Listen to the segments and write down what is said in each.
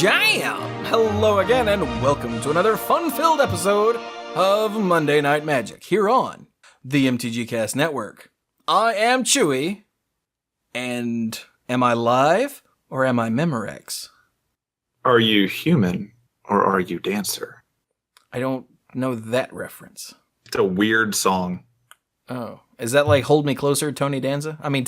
Jam! Hello again, and welcome to another fun-filled episode of Monday Night Magic here on the MTG Cast Network. I am Chewie, and am I live or am I Memorex? Are you human or are you dancer? I don't know that reference. It's a weird song. Oh, is that like Hold Me Closer, Tiny Dancer? I mean,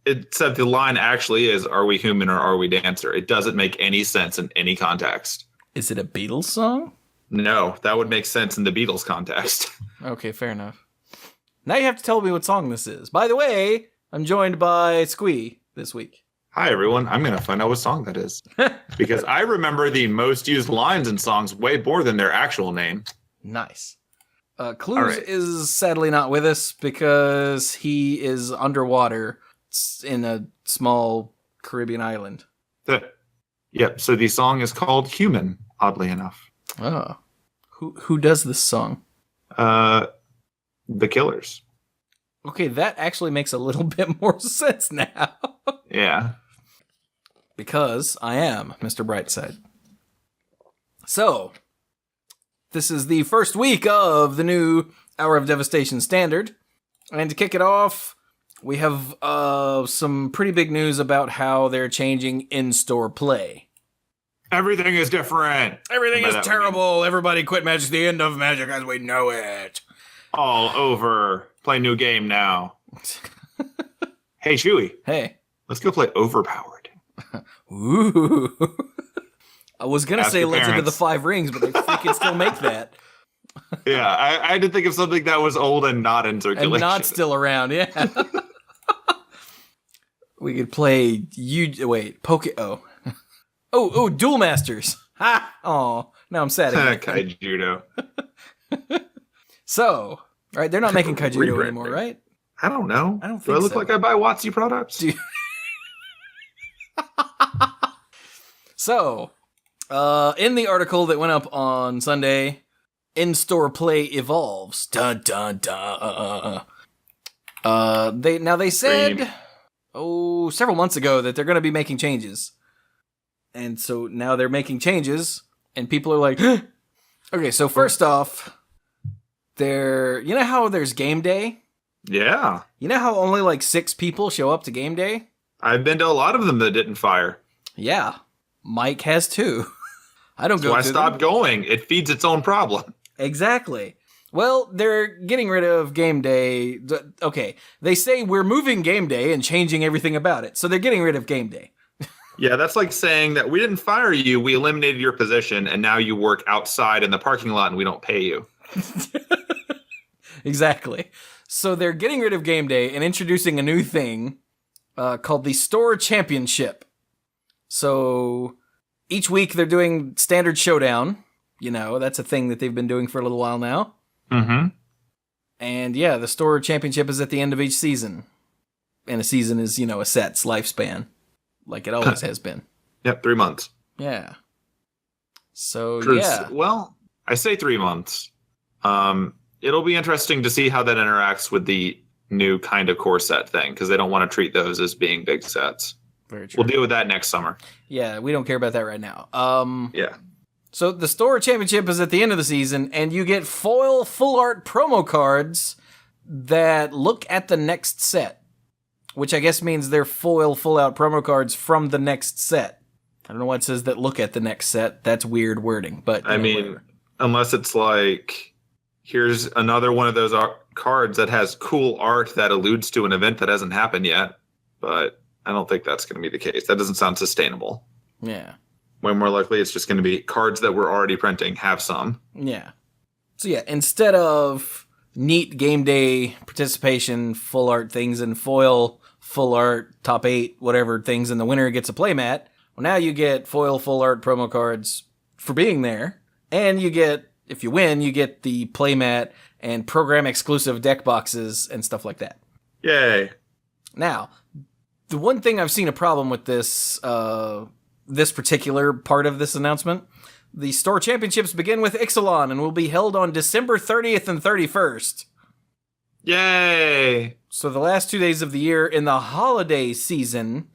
except the line actually is, are we human or are we dancer? It doesn't make any sense in any context. Is it a Beatles song? No, that would make sense in the Beatles context. Okay, fair enough. Now you have to tell me what song this is. By the way, I'm joined by Squee this week. Hi, everyone. I'm going to find out what song that is. Because I remember the most used lines in songs way more than their actual name. Nice. Clues is sadly not with us because he is underwater in a small Caribbean island. Yep, so the song is called Human, oddly enough. Oh. Who does this song? The Killers. Okay, that actually makes a little bit more sense now. Yeah. Because I am Mr. Brightside. So, this is the first week of the new Hour of Devastation standard. And to kick it off, we have some pretty big news about how they're changing in-store play. Everything is different. Everything is terrible. Everybody quit Magic. The end of Magic as we know it. All over. Play new game now. Hey, Chewie. Hey. Let's go play Overpowered. Ooh. I was going to say Legend parents. of the Five Rings, but they freaking still make that. Yeah, I had to think of something that was old and not in circulation. And not still around, yeah. We could play Duel Masters. Ha! Oh, now I'm sad again. Kaijudo. So, right, they're not making Kaijudo anymore, right? I don't know. I don't think Do I look so. like I buy WotC products? So, in the article that went up on Sunday, in-store play evolves. Dun dun dun. They said several months ago that they're going to be making changes, and so now they're making changes, and people are like, huh? Okay. So first off, you know how there's game day? Yeah. You know how only like 6 people show up to game day? I've been to a lot of them that didn't fire. Yeah, Mike has too. I don't go. So I stopped going. It feeds its own problem. Exactly. Well, they're getting rid of game day. Okay, they say we're moving game day and changing everything about it. So they're getting rid of game day. Yeah, that's like saying that we didn't fire you, we eliminated your position, and now you work outside in the parking lot and we don't pay you. Exactly. So they're getting rid of game day and introducing a new thing called the Store Championship. So each week they're doing Standard Showdown. You know, that's a thing that they've been doing for a little while now. Mm-hmm. And yeah, the Store Championship is at the end of each season. And a season is, a set's lifespan. Like it always has been. Yep, 3 months. Yeah. So, True. yeah. Well, I say 3 months. It'll be interesting to see how that interacts with the new kind of core set thing, because they don't want to treat those as being big sets. Very true. We'll deal with that next summer. Yeah, we don't care about that right now. Yeah. So the Store Championship is at the end of the season, and you get foil full art promo cards that look at the next set, which I guess means they're foil full out promo cards from the next set. I don't know why it says that look at the next set. That's weird wording, but whatever. Unless it's like, here's another one of those cards that has cool art that alludes to an event that hasn't happened yet, but I don't think that's going to be the case. That doesn't sound sustainable. Yeah. Way more likely it's just going to be cards that we're already printing have some. Yeah. So yeah, instead of neat game day participation, full art things and foil, full art, top 8, whatever things, and the winner gets a playmat, well, now you get foil full art promo cards for being there, and you get, if you win, you get the playmat and program exclusive deck boxes and stuff like that. Yay. Now, the one thing I've seen a problem with this particular part of this announcement, the Store Championships begin with Ixalan and will be held on December 30th and 31st. Yay! So the last 2 days of the year in the holiday season,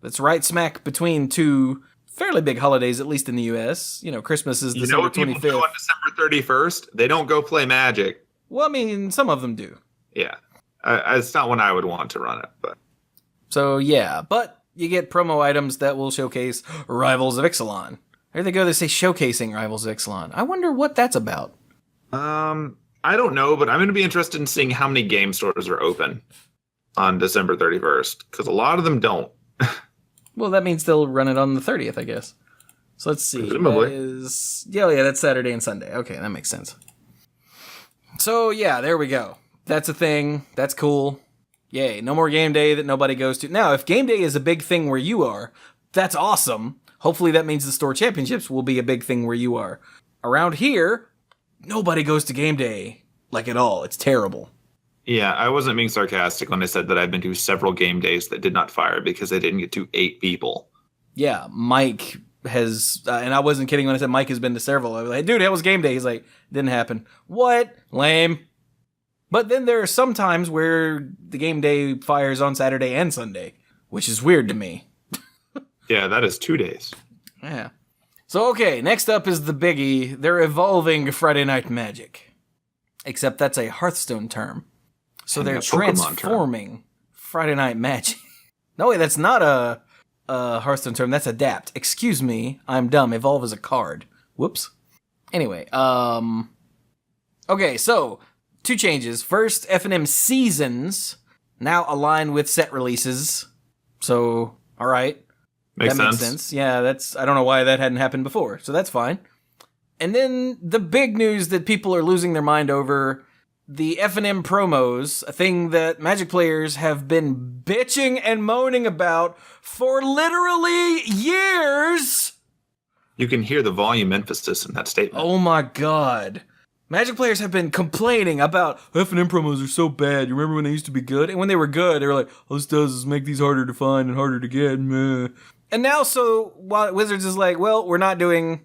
That's right smack between two fairly big holidays, at least in the U.S. You know, Christmas is You know December what people 25th. do on December 31st? They don't go play Magic. Well, I mean, some of them do. Yeah. It's not when I would want to run it, but. So, yeah, but you get promo items that will showcase Rivals of Ixalan. There they go, they say showcasing Rivals of Ixalan. I wonder what that's about. I don't know, but I'm going to be interested in seeing how many game stores are open on December 31st, because a lot of them don't. Well, that means they'll run it on the 30th, I guess. So let's see. Presumably. Yeah, that's Saturday and Sunday. Okay, that makes sense. So, yeah, there we go. That's a thing. That's cool. Yay, no more game day that nobody goes to. Now, if game day is a big thing where you are, that's awesome. Hopefully that means the store championships will be a big thing where you are. Around here, nobody goes to game day, like at all. It's terrible. Yeah, I wasn't being sarcastic when I said that I've been to several game days that did not fire because they didn't get to 8 people. Yeah, Mike has, and I wasn't kidding when I said Mike has been to several. I was like, dude, that was game day. He's like, didn't happen. What? Lame. But then there are some times where the game day fires on Saturday and Sunday, which is weird to me. Yeah, that is 2 days. Yeah. So, okay, next up is the biggie. They're evolving Friday Night Magic. Except that's a Hearthstone term. So And they're a Pokemon transforming Friday Night Magic. No, wait, that's not a Hearthstone term. That's adapt. Excuse me, I'm dumb. Evolve is a card. Whoops. Anyway, okay, so 2 changes. First, F&M Seasons now align with set releases. So, all right. Makes That sense. makes sense. Yeah, I don't know why that hadn't happened before, so that's fine. And then the big news that people are losing their mind over, the F&M promos, a thing that Magic players have been bitching and moaning about for literally years. You can hear the volume emphasis in that statement. Oh my god. Magic players have been complaining about F&M promos are so bad. You remember when they used to be good? And when they were good, they were like, all this does is make these harder to find and harder to get. Meh. And now, so Wizards is like, well, we're not doing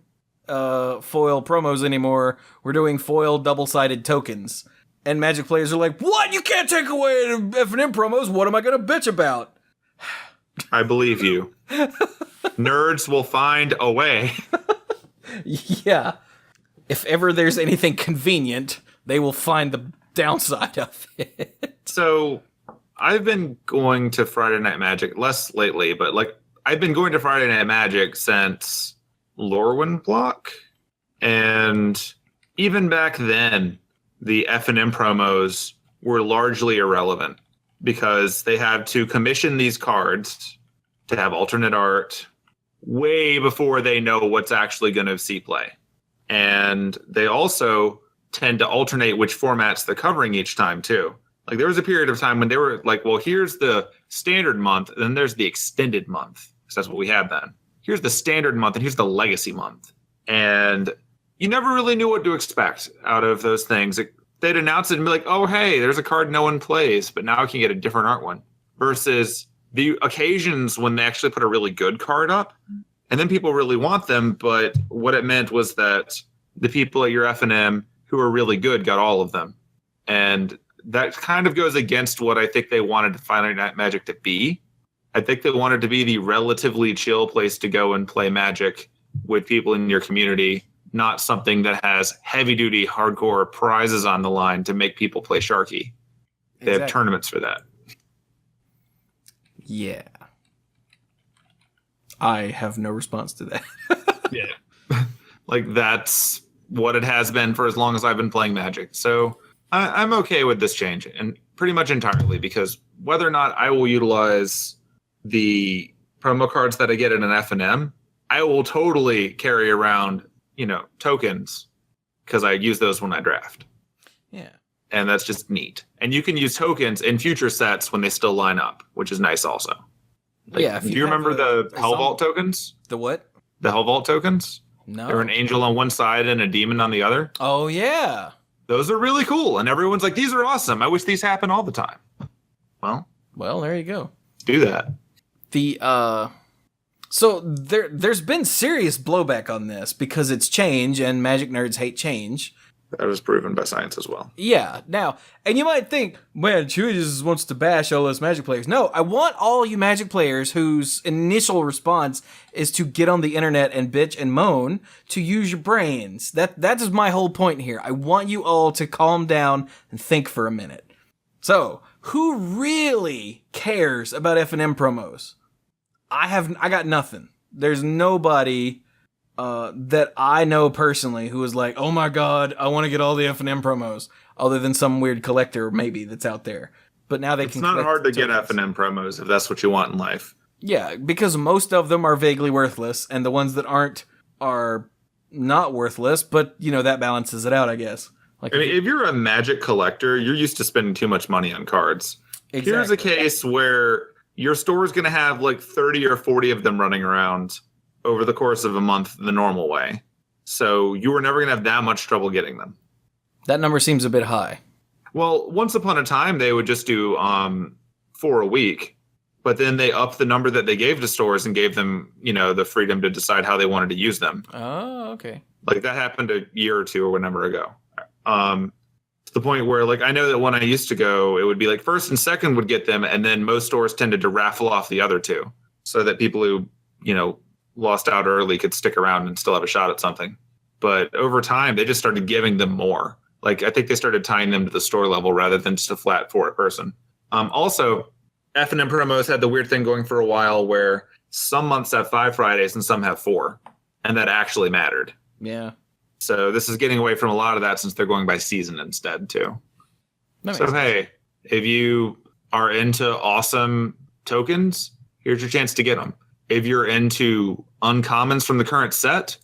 foil promos anymore. We're doing foil double-sided tokens. And Magic players are like, what? You can't take away the F&M promos. What am I going to bitch about? I believe you. Nerds will find a way. Yeah. If ever there's anything convenient, they will find the downside of it. So I've been going to Friday Night Magic, less lately, but like I've been going to Friday Night Magic since Lorwyn Block. And even back then, the F&M promos were largely irrelevant because they had to commission these cards to have alternate art way before they know what's actually going to see play. And they also tend to alternate which formats they're covering each time, too. Like, there was a period of time when they were like, well, here's the standard month, and then there's the extended month. Because that's what we had then. Here's the standard month, and here's the legacy month. And you never really knew what to expect out of those things. They'd announce it and be like, oh, hey, there's a card no one plays, but now I can get a different art one. Versus the occasions when they actually put a really good card up, and then people really want them, but what it meant was that the people at your F&M who are really good got all of them. And that kind of goes against what I think they wanted Friday Night Magic to be. I think they wanted to be the relatively chill place to go and play Magic with people in your community, not something that has heavy-duty, hardcore prizes on the line to make people play Sharky. They have tournaments for that. Yeah. I have no response to that. Yeah. Like, that's what it has been for as long as I've been playing Magic. So I'm okay with this change, and pretty much entirely, because whether or not I will utilize the promo cards that I get in an F&M, I will totally carry around, tokens, because I use those when I draft. Yeah. And that's just neat. And you can use tokens in future sets when they still line up, which is nice also. Like, Yeah. do you remember the Hell Vault tokens? The what? The Hell Vault tokens? No. There were an angel on one side and a demon on the other. Oh, yeah. Those are really cool. And everyone's like, these are awesome. I wish these happen all the time. Well, There you go. do that. So there's been serious blowback on this because it's change and Magic nerds hate change. That is proven by science as well. Yeah. Now, and you might think, man, Chewie just wants to bash all us Magic players. No, I want all you Magic players whose initial response is to get on the internet and bitch and moan to use your brains. That is my whole point here. I want you all to calm down and think for a minute. So, who really cares about F&M promos? I got nothing. There's nobody that I know personally who is like, oh my god, I want to get all the F&M promos, other than some weird collector maybe that's out there. But now it's not hard to get F&M promos if that's what you want in life. Yeah, because most of them are vaguely worthless, and the ones that aren't are not worthless, but, you know, that balances it out, I guess. Like, I mean, if you're a Magic collector, you're used to spending too much money on cards. Exactly. Here's a case where your store is going to have like 30 or 40 of them running around over the course of a month the normal way. So you were never going to have that much trouble getting them. That number seems a bit high. Well, once upon a time, they would just do 4 a week. But then they upped the number that they gave to stores and gave them, you know, the freedom to decide how they wanted to use them. Oh, okay. Like that happened a year or two or whenever ago. To the point where, like, I know that when I used to go, it would be like first and second would get them, and then most stores tended to raffle off the other two so that people who, you know, lost out early could stick around and still have a shot at something. But over time, they just started giving them more. Like, I think they started tying them to the store level rather than just a flat for a person. Also, F&M promos had the weird thing going for a while where some months have 5 Fridays and some have 4. And that actually mattered. Yeah. So this is getting away from a lot of that since they're going by season instead, too. So, hey, if you are into awesome tokens, here's your chance to get them. If you're into uncommons from the current set,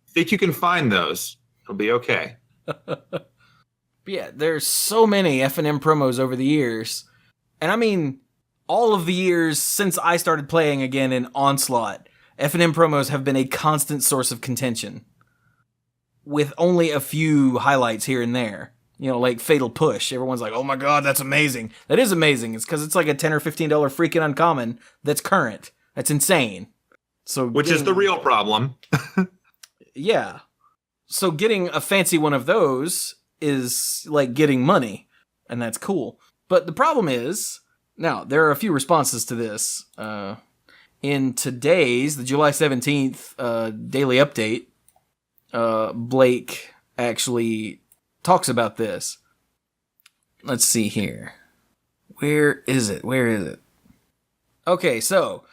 think you can find those. It'll be okay. Yeah, there's so many F&M promos over the years. And I mean, all of the years since I started playing again in Onslaught, F&M promos have been a constant source of contention. With only a few highlights here and there. You know, like Fatal Push. Everyone's like, oh my god, that's amazing. That is amazing. It's because it's like a $10 or $15 freaking uncommon that's current. That's insane. So which is the real problem. Yeah. So getting a fancy one of those is like getting money. And that's cool. But the problem is, now, there are a few responses to this. In today's, the July 17th daily update, Blake actually talks about this. Let's see here. Where is it? Okay, so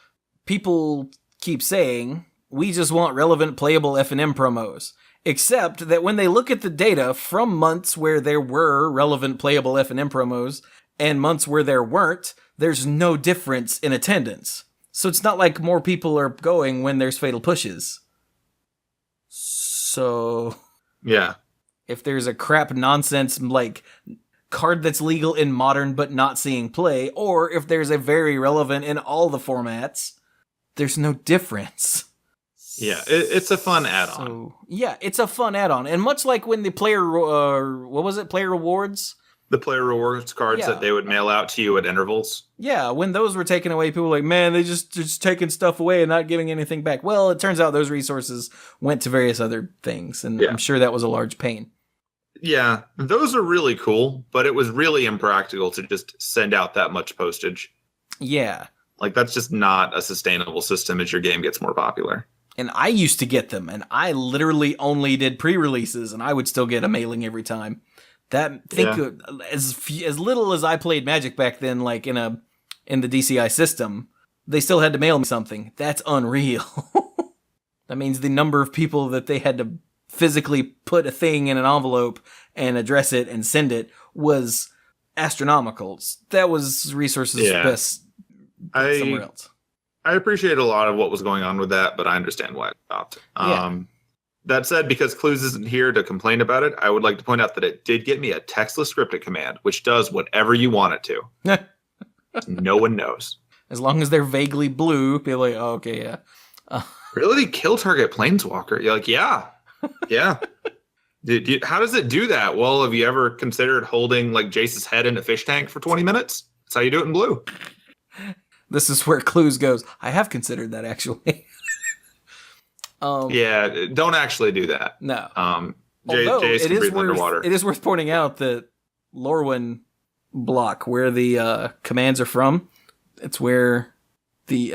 people keep saying, we just want relevant playable F&M promos. Except that when they look at the data from months where there were relevant playable F&M promos and months where there weren't, there's no difference in attendance. So it's not like more people are going when there's Fatal Pushes. So yeah, if there's a crap nonsense like card that's legal in Modern but not seeing play, or if there's a very relevant in all the formats, there's no difference. Yeah, it's a fun add-on. So, yeah, it's a fun add-on. And much like when the player, player rewards? The player rewards cards that they would mail out to you at intervals. Yeah, when those were taken away, people were like, man, they're just taking stuff away and not giving anything back. Well, it turns out those resources went to various other things, and I'm sure that was a large pain. Yeah, those are really cool, but it was really impractical to just send out that much postage. Yeah. Like, that's just not a sustainable system as your game gets more popular. And I used to get them, and I literally only did pre-releases, and I would still get a mailing every time. As little as I played Magic back then, like in the DCI system, they still had to mail me something. That's unreal. That means the number of people that they had to physically put a thing in an envelope and address it and send it was astronomical. That was resources best somewhere else. I appreciate a lot of what was going on with that, but I understand why it stopped. That said, because Clues isn't here to complain about it, I would like to point out that it did get me a textless scripted command, which does whatever you want it to. No one knows. As long as they're vaguely blue, people are like, oh, okay, yeah. Really? Kill target planeswalker? You're like, yeah. How does it do that? Well, have you ever considered holding like Jace's head in a fish tank for 20 minutes? That's how you do it in blue. This is where Clues goes, I have considered that, actually. Yeah, don't actually do that. No. Although Jace it can breathe underwater. is worth pointing out that Lorwyn block, where the commands are from, it's where the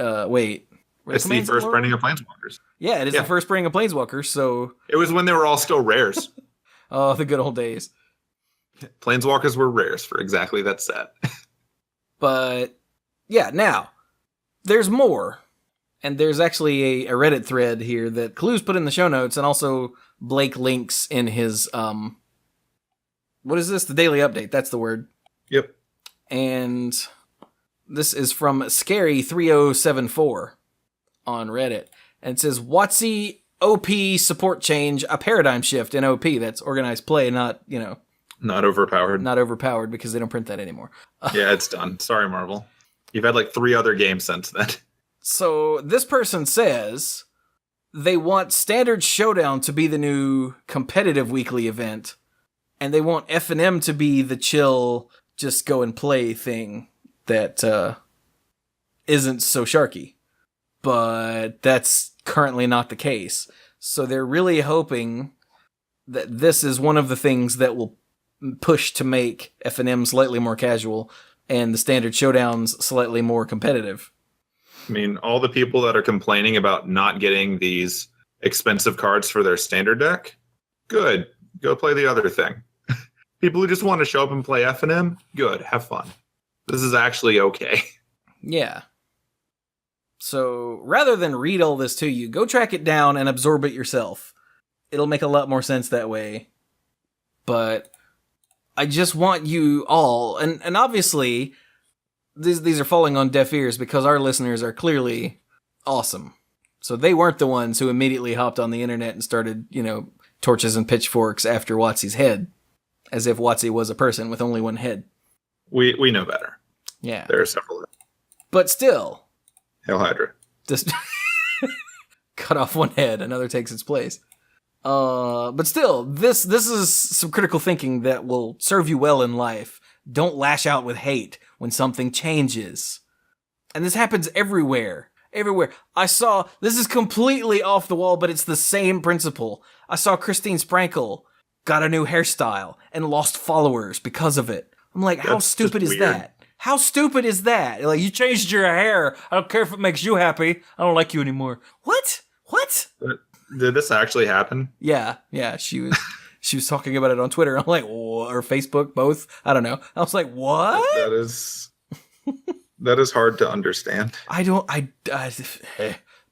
It's the first printing of Planeswalkers. Yeah, it is the first printing of Planeswalkers. So it was when they were all still rares. Oh, the good old days. Planeswalkers were rares for exactly that set. But yeah, now there's more. And there's actually a Reddit thread here that Clue's put in the show notes, and also Blake links in his, what is this? The daily update. That's the word. Yep. And this is from Scary3074 on Reddit. And it says, WotC OP support change, a paradigm shift in OP. That's organized play, not, Not overpowered. Not overpowered, because they don't print that anymore. Yeah, it's done. Sorry, Marvel. You've had like 3 other games since then. So this person says they want Standard Showdown to be the new competitive weekly event, and they want F&M to be the chill, just go and play thing that isn't so sharky. But that's currently not the case. So they're really hoping that this is one of the things that will push to make F&M slightly more casual and the Standard Showdowns slightly more competitive. I mean, all the people that are complaining about not getting these expensive cards for their standard deck, good. Go play the other thing. People who just want to show up and play F&M, good. Have fun. This is actually okay. Yeah. So rather than read all this to you, go track it down and absorb it yourself. It'll make a lot more sense that way. But I just want you all, and obviously these are falling on deaf ears because our listeners are clearly awesome. So they weren't the ones who immediately hopped on the internet and started, torches and pitchforks after WotC's head, as if WotC was a person with only one head. We know better. Yeah. There are several. But still. Hail Hydra. Just cut off one head, another takes its place. But still, this is some critical thinking that will serve you well in life. Don't lash out with hate when something changes. And this happens everywhere. Everywhere. This is completely off the wall, but it's the same principle. I saw Christine Sprankle got a new hairstyle and lost followers because of it. I'm like, how stupid is that? How stupid is that? Like, you changed your hair. I don't care if it makes you happy. I don't like you anymore. What? Did this actually happen? Yeah. She was talking about it on Twitter. I'm like, or Facebook, both. I don't know. I was like, what? That is hard to understand. But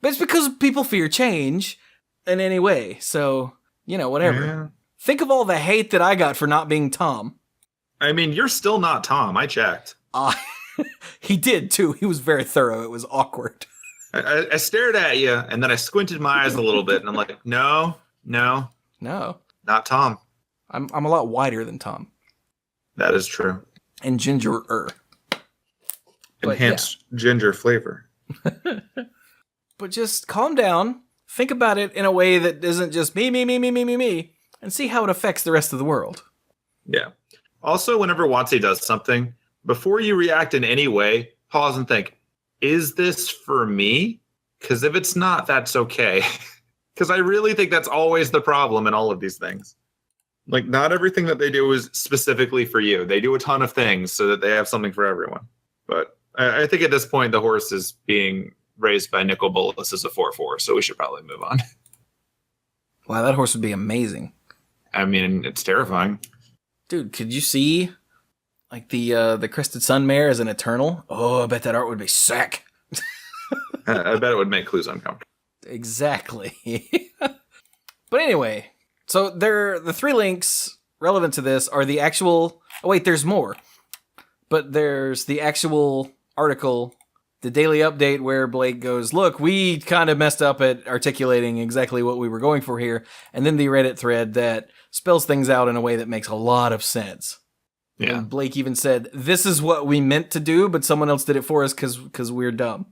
it's because people fear change in any way. So, whatever. Yeah. Think of all the hate that I got for not being Tom. I mean, you're still not Tom. I checked. He did too. He was very thorough. It was awkward. I stared at you, and then I squinted my eyes a little bit, and I'm like, no, not Tom. I'm a lot wider than Tom. That is true. And ginger-er. Enhanced ginger flavor. But just calm down. Think about it in a way that isn't just me, and see how it affects the rest of the world. Yeah. Also, whenever WotC does something, before you react in any way, pause and think, is this for me? Because if it's not, that's okay. Because I really think that's always the problem in all of these things. Like, not everything that they do is specifically for you. They do a ton of things so that they have something for everyone. But I think at this point, the horse is being raised by Nicol Bolas as a 4/4, so we should probably move on. Wow, that horse would be amazing. I mean, it's terrifying. Dude, could you see like the Crested Sun mare as an Eternal? Oh, I bet that art would be sick. I bet it would make Clues uncomfortable. Exactly. But anyway, so the 3 links relevant to this are the actual... Oh, wait, there's more. But there's the actual article, the daily update, where Blake goes, look, we kind of messed up at articulating exactly what we were going for here. And then the Reddit thread that spells things out in a way that makes a lot of sense. Yeah. And Blake even said, this is what we meant to do, but someone else did it for us because we're dumb.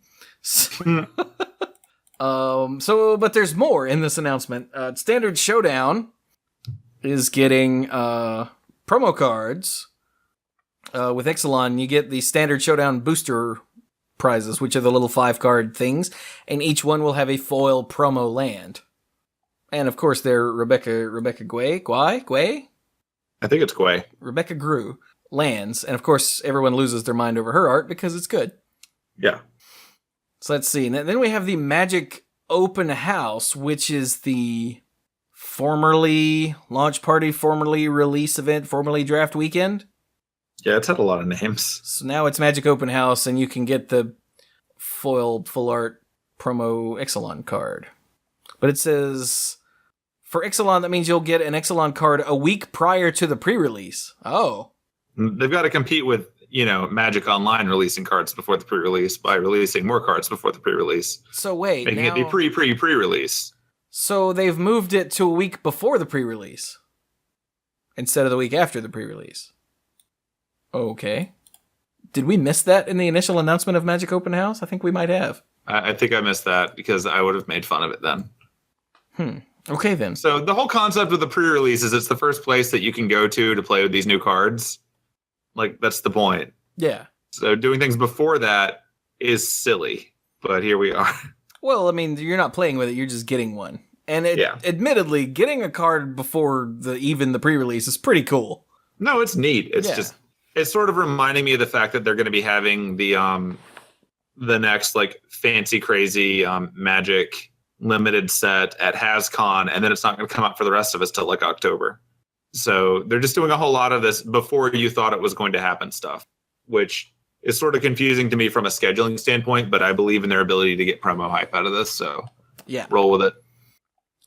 But there's more in this announcement. Standard Showdown is getting promo cards. With Ixalan, you get the Standard Showdown booster prizes, which are the little 5-card things, and each one will have a foil promo land. And of course, they're Rebecca Guay? I think it's Quay. Rebecca Grew lands. And of course, everyone loses their mind over her art because it's good. Yeah. So let's see. And then we have the Magic Open House, which is the formerly launch party, formerly release event, formerly draft weekend. Yeah, it's had a lot of names. So now it's Magic Open House, and you can get the foil full art promo Ixalan card. But it says, for Ixalan, that means you'll get an Ixalan card a week prior to the pre-release. Oh. They've got to compete with, Magic Online releasing cards before the pre-release by releasing more cards before the pre-release. So wait, making it be pre-release. So they've moved it to a week before the pre-release instead of the week after the pre-release. Okay. Did we miss that in the initial announcement of Magic Open House? I think we might have. I think I missed that because I would have made fun of it then. Okay, then. So the whole concept of the pre-release is it's the first place that you can go to play with these new cards. Like, that's the point. Yeah. So doing things before that is silly, but here we are. Well, I mean, you're not playing with it, you're just getting one. And admittedly, getting a card before even the pre-release is pretty cool. No, it's neat. It's sort of reminding me of the fact that they're going to be having the next like fancy crazy Magic limited set at HasCon, and then it's not going to come out for the rest of us till like October. So they're just doing a whole lot of this before you thought it was going to happen stuff, which is sort of confusing to me from a scheduling standpoint, but I believe in their ability to get promo hype out of this, so yeah, roll with it.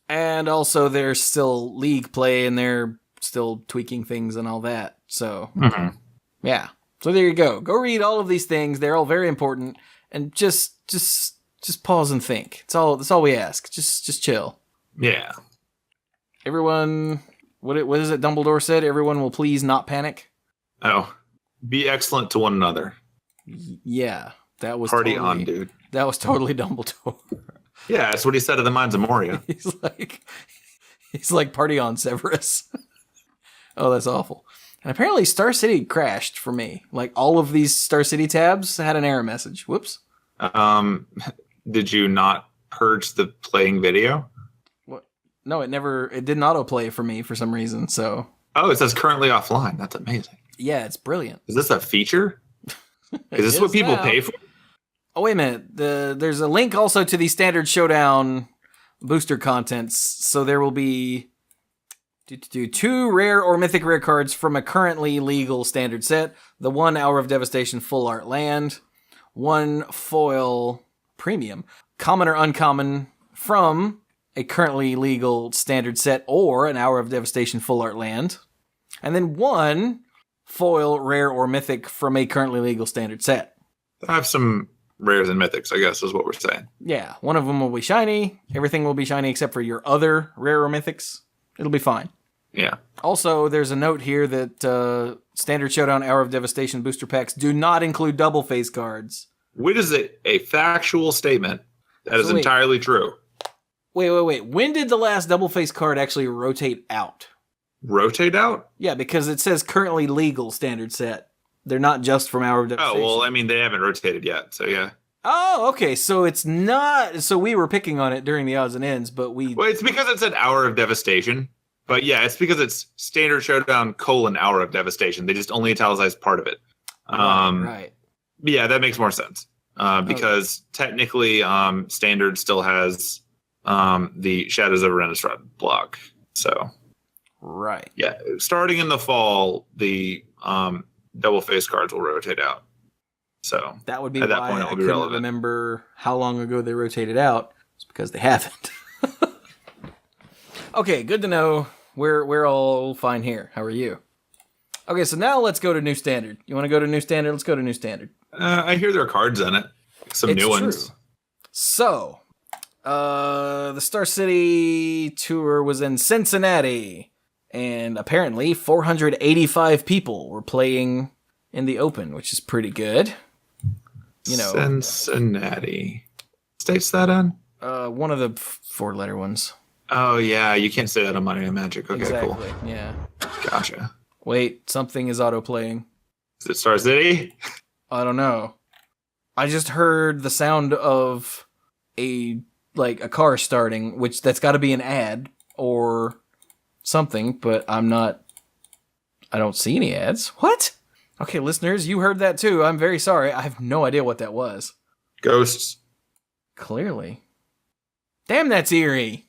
And also there's still league play and they're still tweaking things and all that. So yeah. So there you go. Go read all of these things. They're all very important, and just pause and think. That's all we ask. Just chill. Yeah. Everyone, what is it Dumbledore said? Everyone will please not panic. Oh, be excellent to one another. Yeah, that was party on, dude. That was totally Dumbledore. Yeah, that's what he said of the Mines of Moria. he's like party on, Severus. Oh, that's awful. And apparently Star City crashed for me. Like all of these Star City tabs had an error message. Whoops. Did you not purge the playing video? What? No, it didn't autoplay for me for some reason. So. Oh, it says currently offline. That's amazing. Yeah, it's brilliant. Is this a feature? Is this what people pay for? Oh, wait a minute. There's a link also to the Standard Showdown booster contents. So there will be 2 rare or mythic rare cards from a currently legal standard set. The 1 Hour of Devastation full art land. 1 foil premium, common or uncommon, from a currently legal standard set or an Hour of Devastation full art land. And then 1 foil, rare, or mythic from a currently legal standard set. I have some rares and mythics, I guess, is what we're saying. Yeah, one of them will be shiny. Everything will be shiny except for your other rare or mythics. It'll be fine. Yeah. Also, there's a note here that Standard Showdown Hour of Devastation booster packs do not include double face cards. Which is a factual statement that is entirely true. Wait. When did the last double face card actually rotate out? Rotate out? Yeah, because it says currently legal standard set. They're not just from Hour of Devastation. Oh, well, I mean, they haven't rotated yet, so yeah. Oh, okay, so it's not... So we were picking on it during the odds and ends, but we... Well, it's because it said Hour of Devastation. But yeah, it's because it's Standard Showdown : Hour of Devastation. They just only italicized part of it. Right. Yeah, that makes more sense. Because technically, Standard still has the Shadows of Renaissance block. So... Right. Yeah, starting in the fall, the double face cards will rotate out. So that would be at that point, I couldn't remember how long ago they rotated out. It's because they haven't. Okay, good to know. We're all fine here. How are you? Okay, so now let's go to New Standard. You want to go to New Standard? Let's go to New Standard. I hear there are cards in it. Some new ones. True. So, the Star City tour was in Cincinnati. And apparently 485 people were playing in the open, which is pretty good. You know, Cincinnati. State's that in? One of the 4-letter ones. Oh, yeah. You can't say that on Money and Magic. Okay, exactly. Cool. Yeah. Gotcha. Wait, something is auto-playing. Is it Star City? I don't know. I just heard the sound of a like a car starting, which that's got to be an ad or something, but I don't see any ads. What? Okay, listeners, you heard that too. I'm very sorry. I have no idea what that was. Ghosts. Clearly. Damn, that's eerie.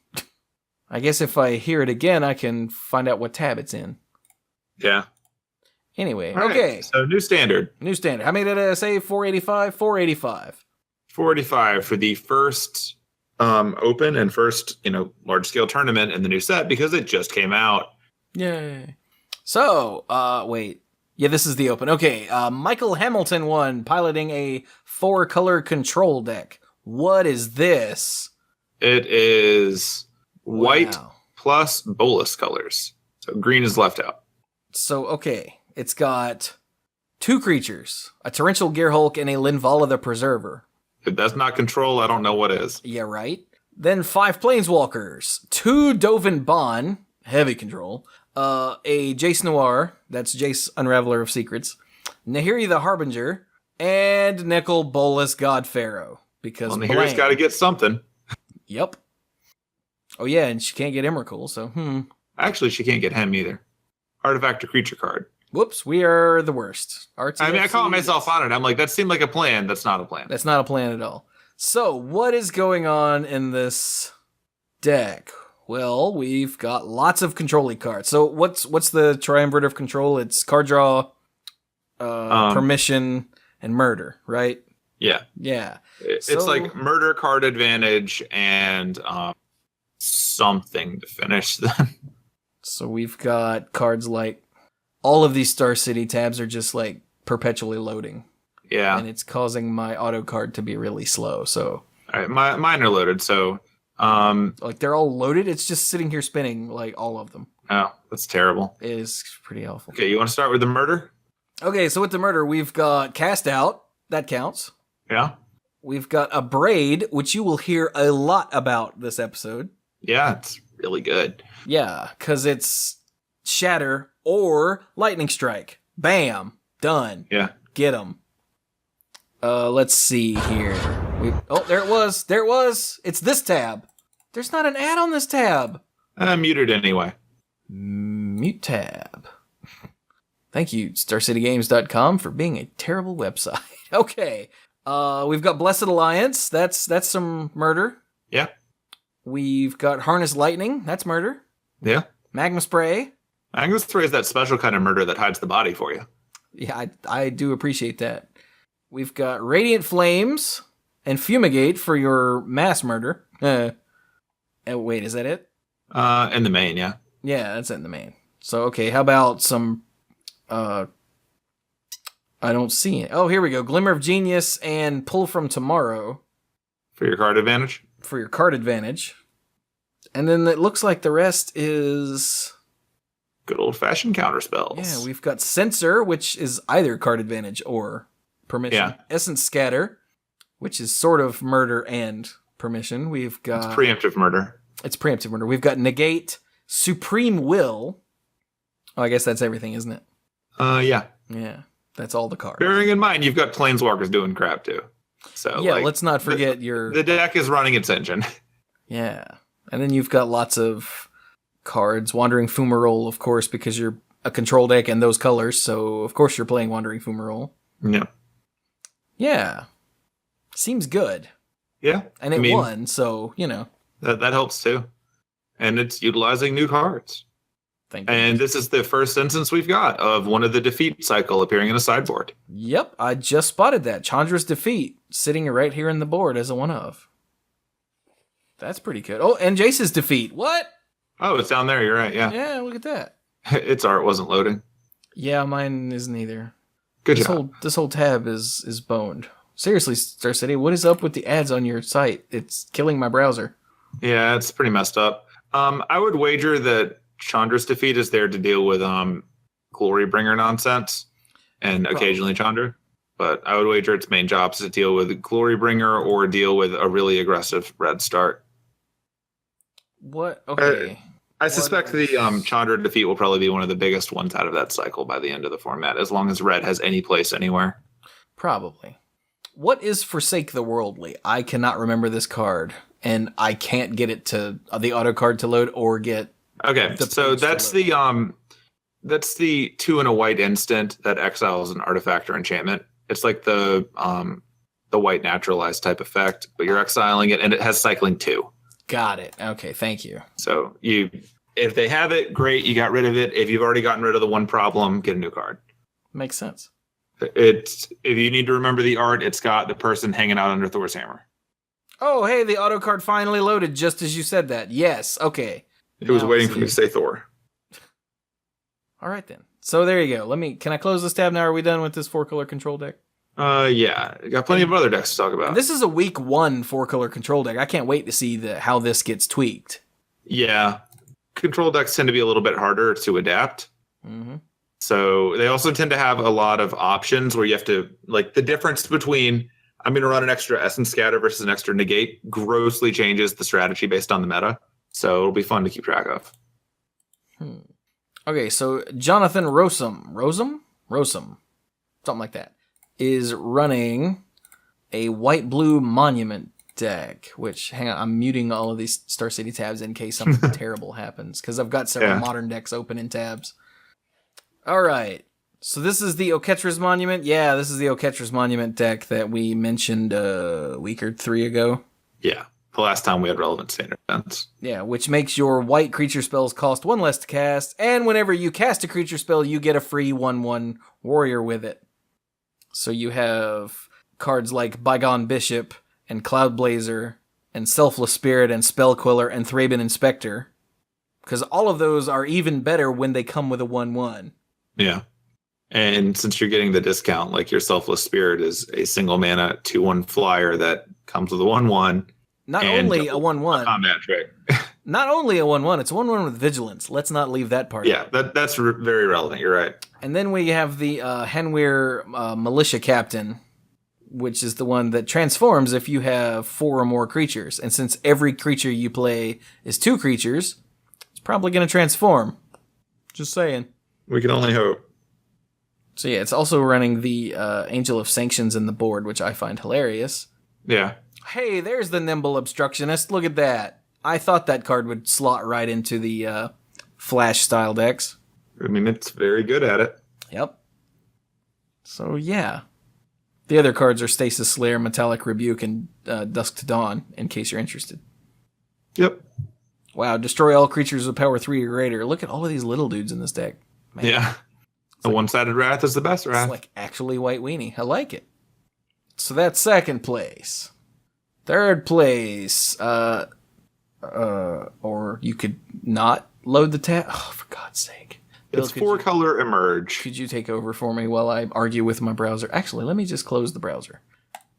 I guess if I hear it again, I can find out what tab it's in. Yeah. Anyway, All okay. Right, so new standard. New standard. How many did I say? 485? 485. 485 for the first open and first, large scale tournament in the new set because it just came out. Yay. So, wait. Yeah, this is the open. Okay, Michael Hamilton won, piloting a 4-color control deck. What is this? It is white Wow. plus bolus colors. So green is left out. So, okay, it's got 2 creatures, a Torrential Gearhulk and a Linvala the Preserver. If that's not control, I don't know what is. Yeah, right? Then 5 Planeswalkers, 2 Dovin Bond, heavy control, a Jace Noir, that's Jace Unraveler of Secrets, Nahiri the Harbinger, and Nickel Bolas God Pharaoh. Because Nahiri's got to get something. Yep. Oh yeah, and she can't get Emrakul, so Actually, she can't get him either. Artifact or creature card. Whoops, we are the worst. I call myself on it. I'm like, that seemed like a plan. That's not a plan. That's not a plan at all. So, what is going on in this deck? Well, we've got lots of controlling cards. So, what's the triumvirate of control? It's card draw, permission, and murder, right? Yeah. Yeah. It's like murder, card advantage, and something to finish them. So we've got cards like all of these Star City tabs are just like perpetually loading. Yeah. And it's causing my auto card to be really slow. So all right, mine are loaded. So like they're all loaded. It's just sitting here spinning, like all of them. Oh, that's terrible. It is pretty awful. Okay, you want to start with the murder? Okay, so with the murder, we've got Cast Out. That counts. Yeah. We've got a Braid, which you will hear a lot about this episode. Yeah, it's really good. Yeah, because it's Shatter or Lightning Strike. Bam. Done. Yeah. Get 'em. Let's see here. There it was. There it was. It's this tab. There's not an ad on this tab. Muted anyway. Mute tab. Thank you, StarCityGames.com, for being a terrible website. Okay. We've got Blessed Alliance. That's some murder. Yeah. We've got Harness Lightning. That's murder. Yeah. Magma Spray. Magma Spray is that special kind of murder that hides the body for you. Yeah, I do appreciate that. We've got Radiant Flames and Fumigate for your mass murder. Wait, is that it? In the main, yeah. Yeah, that's in the main. So, okay, how about some... I don't see it. Oh, here we go. Glimmer of Genius and Pull from Tomorrow. For your card advantage? For your card advantage. And then it looks like the rest is... Good old-fashioned counterspells. Yeah, we've got Censor, which is either card advantage or permission. Yeah. Essence Scatter, which is sort of murder and permission. We've got... It's preemptive murder. It's preemptive murder. We've got Negate, Supreme Will. Oh, I guess that's everything, isn't it? Yeah. Yeah, that's all the cards. Bearing in mind, you've got Planeswalkers doing crap, too. So, yeah, let's not forget your... The deck is running its engine. Yeah. And then you've got lots of cards. Wandering Fumarole, of course, because you're a control deck and those colors, so of course you're playing Wandering Fumarole. Yeah. Yeah. Seems good. Yeah. And it won, so, That helps, too. And it's utilizing new cards. Thank you. And this is the first instance we've got of one of the defeat cycle appearing in a sideboard. Yep, I just spotted that. Chandra's Defeat, sitting right here in the board as a one-of. That's pretty good. Oh, and Jace's Defeat. What? Oh, it's down there. You're right. Yeah. Yeah, look at that. Its art wasn't loading. Yeah, mine isn't either. Good job. This whole tab is boned. Seriously, Star City, what is up with the ads on your site? It's killing my browser. Yeah, it's pretty messed up. I would wager that Chandra's Defeat is there to deal with Glorybringer nonsense and occasionally Chandra. But I would wager its main job is to deal with Glorybringer or deal with a really aggressive red start. What? Okay. I suspect the Chandra Defeat will probably be one of the biggest ones out of that cycle by the end of the format, as long as red has any place anywhere. Probably. What is Forsake the Worldly? I cannot remember this card. and I can't get it to the auto card to load or get. Okay, so that's the 2 and a white instant that exiles an artifact or enchantment. It's like the white naturalized type effect, but you're exiling it, and it has cycling 2. Got it. Okay, thank you. So if they have it, great, you got rid of it. If you've already gotten rid of the one problem, get a new card. Makes sense. If you need to remember the art, it's got the person hanging out under Thor's hammer. Oh, hey, the auto card finally loaded just as you said that. Yes, okay. It was waiting for me to say Thor. All right, then. So there you go. Can I close this tab now? Are we done with this 4-color control deck? Yeah. Got plenty of other decks to talk about. This is a week 1 4-color control deck. I can't wait to see how this gets tweaked. Yeah. Control decks tend to be a little bit harder to adapt. Mm-hmm. So they also tend to have a lot of options where you have to, like, the difference between I'm going to run an extra Essence Scatter versus an extra Negate grossly changes the strategy based on the meta. So it'll be fun to keep track of. Okay, so Jonathan Rosum, something like that, is running a white-blue monument deck, which, hang on, I'm muting all of these Star City tabs in case something terrible happens, because I've got several modern decks open in tabs. All right, so this is the Oketra's Monument. Yeah, this is the Oketra's Monument deck that we mentioned a week or 3 ago. Yeah, the last time we had relevant standard events. Yeah, which makes your white creature spells cost 1 less to cast, and whenever you cast a creature spell, you get a free 1/1 warrior with it. So you have cards like Bygone Bishop, and Cloudblazer, and Selfless Spirit, and Spellquiller, and Thraben Inspector. Because all of those are even better when they come with a 1/1. Yeah. And since you're getting the discount, like your Selfless Spirit is a single mana 2/1 flyer that comes with a 1/1. Not only a 1/1. Combat trick. Not only a 1/1, it's a 1/1 with Vigilance. Let's not leave that part Yeah, out. that's very relevant. You're right. And then we have the Henweir Militia Captain, which is the one that transforms if you have 4 or more creatures. And since every creature you play is 2 creatures, it's probably going to transform. Just saying. We can only hope. So yeah, it's also running the Angel of Sanctions in the board, which I find hilarious. Yeah. Hey, there's the Nimble Obstructionist. Look at that. I thought that card would slot right into the Flash-style decks. I mean, it's very good at it. Yep. So yeah. The other cards are Stasis Slayer, Metallic Rebuke, and Dusk to Dawn, in case you're interested. Yep. Wow, destroy all creatures with power 3 or greater. Look at all of these little dudes in this deck. Man. Yeah. The one-sided Wrath is the best Wrath. It's like actually White Weenie. I like it. So that's second place. Third place, or you could not load the tab. Oh, for God's sake. Bill, It's 4-color Emerge. Could you take over for me while I argue with my browser? Actually, let me just close the browser.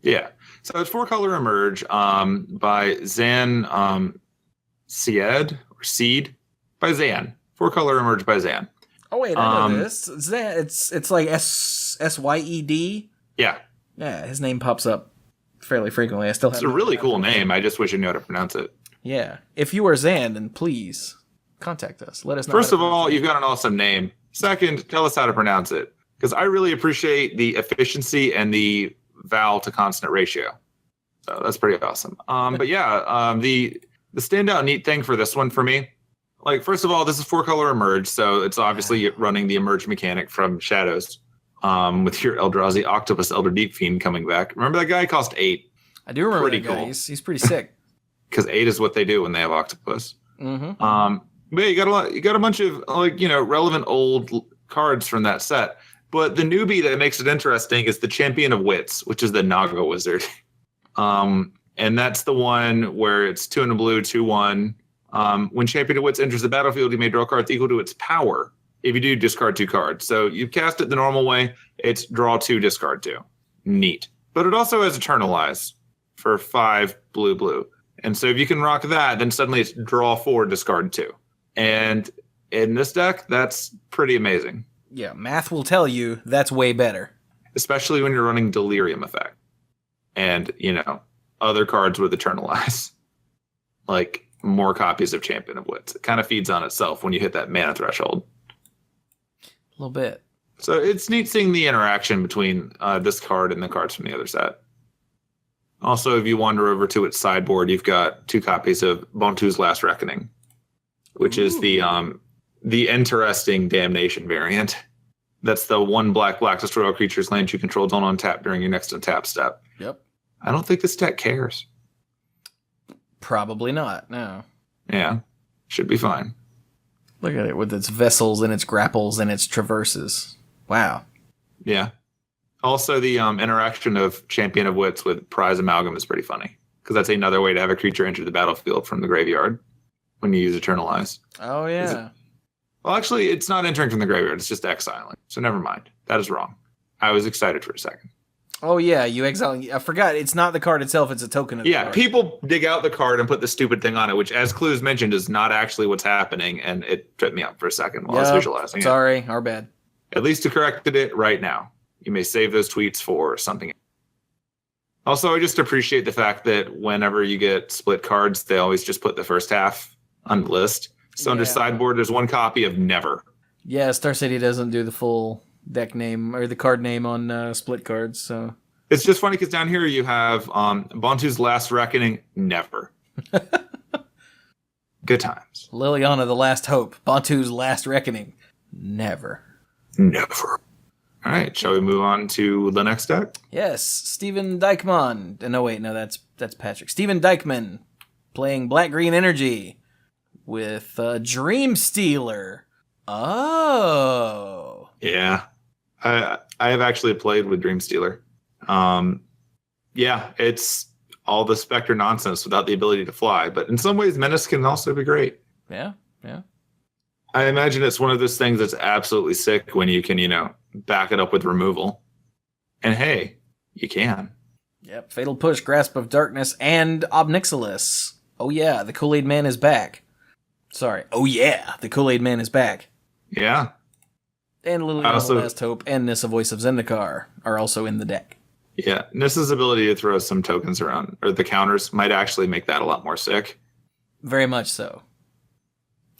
Yeah. So it's 4-color Emerge by Zan Seed by Zan. 4-color Emerge by Zan. Oh wait, I know this. It's like Syed. Yeah. Yeah, his name pops up fairly frequently. I still have. It's a really cool name. I just wish I knew how to pronounce it. Yeah. If you are Zan, then please contact us. Let us know. First of all, you've got an awesome name. Second, tell us how to pronounce it. Because I really appreciate the efficiency and the vowel to consonant ratio. So that's pretty awesome. But yeah, the standout neat thing for this one for me, like, first of all, this is 4-color Emerge, so it's obviously running the Emerge mechanic from Shadows. With your Eldrazi Octopus Elder Deep Fiend coming back. Remember that guy? Cost 8. I do remember pretty that guy. cool. He's pretty sick. Because 8 is what they do when they have Octopus. Mm-hmm. But yeah, you got a bunch of relevant old cards from that set. But the newbie that makes it interesting is the Champion of Wits, which is the Naga Wizard. And that's the one where it's 2 and a blue, 2/1. When Champion of Wits enters the battlefield, you may draw cards equal to its power. If you do, discard 2 cards. So you cast it the normal way, it's draw 2, discard 2. Neat. But it also has Eternalize for 5 blue. And so if you can rock that, then suddenly it's draw 4, discard 2. And in this deck, that's pretty amazing. Yeah, math will tell you that's way better. Especially when you're running Delirium Effect. And, other cards with Eternalize. Like more copies of Champion of Wits. It kind of feeds on itself when you hit that mana threshold. A little bit. So it's neat seeing the interaction between this card and the cards from the other set. Also, if you wander over to its sideboard, you've got 2 copies of Bontu's Last Reckoning, which is the interesting Damnation variant. That's the 1 black destroy all creatures land you control don't untap during your next untap step. Yep. I don't think this deck cares. Probably not, no. Yeah, should be fine. Look at it with its vessels and its grapples and its traverses. Wow. Yeah. Also, the interaction of Champion of Wits with Prize Amalgam is pretty funny, because that's another way to have a creature enter the battlefield from the graveyard when you use Eternalize. Oh, yeah. Well, actually, it's not entering from the graveyard. It's just exiling. So never mind. That is wrong. I was excited for a second. Oh, yeah, you exile. I forgot. It's not the card itself. It's a token of the card. People dig out the card and put the stupid thing on it, which, as Clues mentioned, is not actually what's happening. And it tripped me up for a second while I was visualizing it. Sorry, our bad. At least you corrected it right now. You may save those tweets for something. Also, I just appreciate the fact that whenever you get split cards, they always just put the first half on the list. So under sideboard, there's 1 copy of Never. Yeah, Star City doesn't do the full deck name or the card name on split cards. So it's just funny because down here you have Bontu's Last Reckoning, Never. Good times. Liliana, the Last Hope. Bontu's Last Reckoning, Never. Never. All right, shall we move on to the next deck? Yes, Steven Dykman. No, wait, no, that's Patrick. Steven Dykman playing Black-Green Energy with Dream Stealer. Oh. Yeah. I have actually played with Dream Stealer. Yeah, it's all the Spectre nonsense without the ability to fly, but in some ways, Menace can also be great. Yeah. I imagine it's one of those things that's absolutely sick when you can, back it up with removal. And hey, you can. Yep. Fatal Push, Grasp of Darkness, and Obnixilis. Oh yeah, the Kool-Aid Man is back. Sorry. Oh yeah, the Kool-Aid Man is back. Yeah. And Liliana, the Last Hope, and Nissa, Voice of Zendikar are also in the deck. Yeah, Nissa's ability to throw some tokens around, or the counters, might actually make that a lot more sick. Very much so.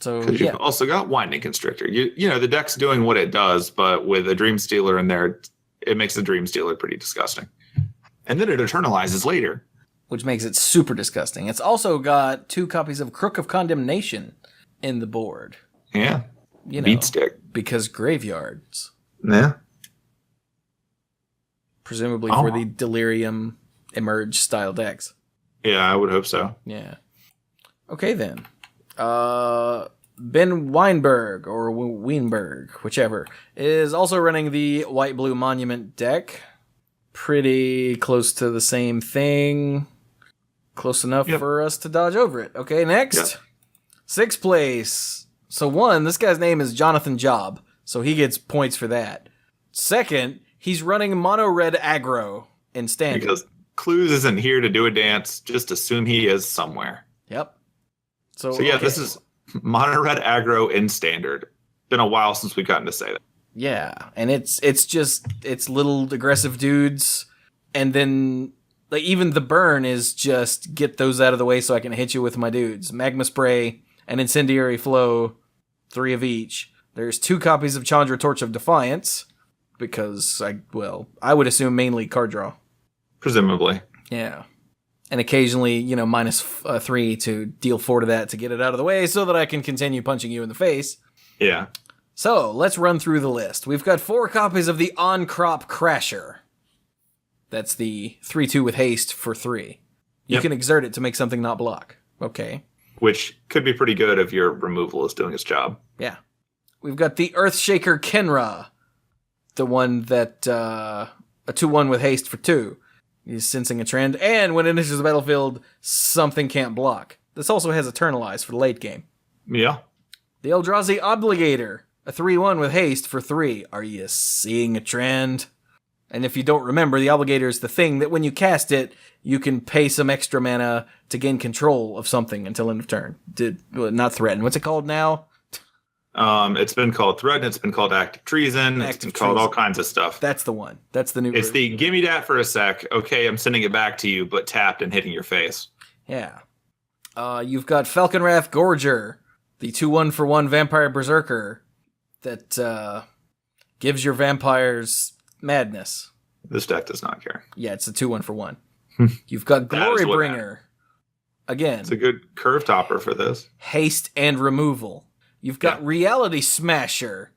So because you've also got Winding Constrictor. The deck's doing what it does, but with a Dream Stealer in there, it makes the Dream Stealer pretty disgusting. And then it eternalizes later, which makes it super disgusting. It's also got 2 copies of Crook of Condemnation in the board. Yeah, beat stick because graveyards. Yeah, presumably for the Delirium Emerge style decks. Yeah, I would hope so. Yeah. Okay then. Ben Weinberg, or Weinberg, whichever, is also running the White-Blue Monument deck. Pretty close to the same thing. Close enough for us to dodge over it. Okay, next. 6th place. So 1, this guy's name is Jonathan Job, so he gets points for that. 2nd, he's running mono-red aggro in Standard. Because Clues isn't here to do a dance, just assume he is somewhere. Yep. So this is mono red aggro in Standard. Been a while since we've gotten to say that. Yeah, and it's little aggressive dudes, and then even the burn is just get those out of the way so I can hit you with my dudes. Magma Spray and Incendiary Flow, 3 of each. There's 2 copies of Chandra Torch of Defiance, because I would assume mainly card draw. Presumably. Yeah. And occasionally, -3 to deal 4 to that to get it out of the way so that I can continue punching you in the face. Yeah. So, let's run through the list. We've got 4 copies of the On-Crop Crasher. That's the 3/2 with haste for 3. You can exert it to make something not block. Okay. Which could be pretty good if your removal is doing its job. Yeah. We've got the Earthshaker Kenra. The one that, a 2/1 with haste for 2. He's sensing a trend, and when it enters the battlefield, something can't block. This also has Eternalize for the late game. Yeah. The Eldrazi Obligator, a 3/1 with haste for 3. Are you seeing a trend? And if you don't remember, the Obligator is the thing that when you cast it, you can pay some extra mana to gain control of something until end of turn. Not threaten. What's it called now? It's been called Threaten. It's been called Active Treason. It's been called all kinds of stuff. That's the one. That's the new It's version. The gimme that for a sec. Okay, I'm sending it back to you, but tapped and hitting your face. Yeah. You've got Falconwrath Gorger, the 2/1 for 1 Vampire Berserker that gives your vampires madness. This deck does not care. Yeah, it's a 2/1 for 1. You've got That is what Glorybringer. Again, It's a good curve topper for this. haste and removal. You've got Reality Smasher,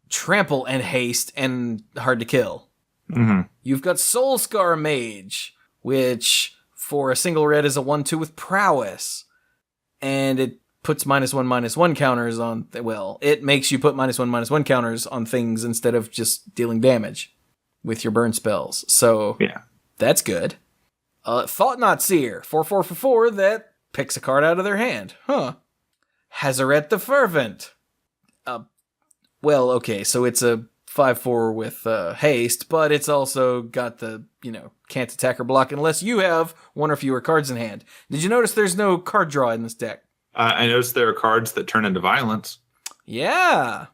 trample and haste and hard to kill. Mm-hmm. You've got Soulscar Mage, which for a single red is a 1/2 with prowess. And it puts -1/-1 counters on, it makes you put -1/-1 counters on things instead of just dealing damage with your burn spells. So that's good. Thought Not Seer, 4/4 for 4 that picks a card out of their hand. Hazaret the Fervent. So it's a 5/4 with haste, but it's also got the, can't attack or block unless you have one or fewer cards in hand. Did you notice there's no card draw in this deck? I noticed there are cards that turn into violence. Yeah.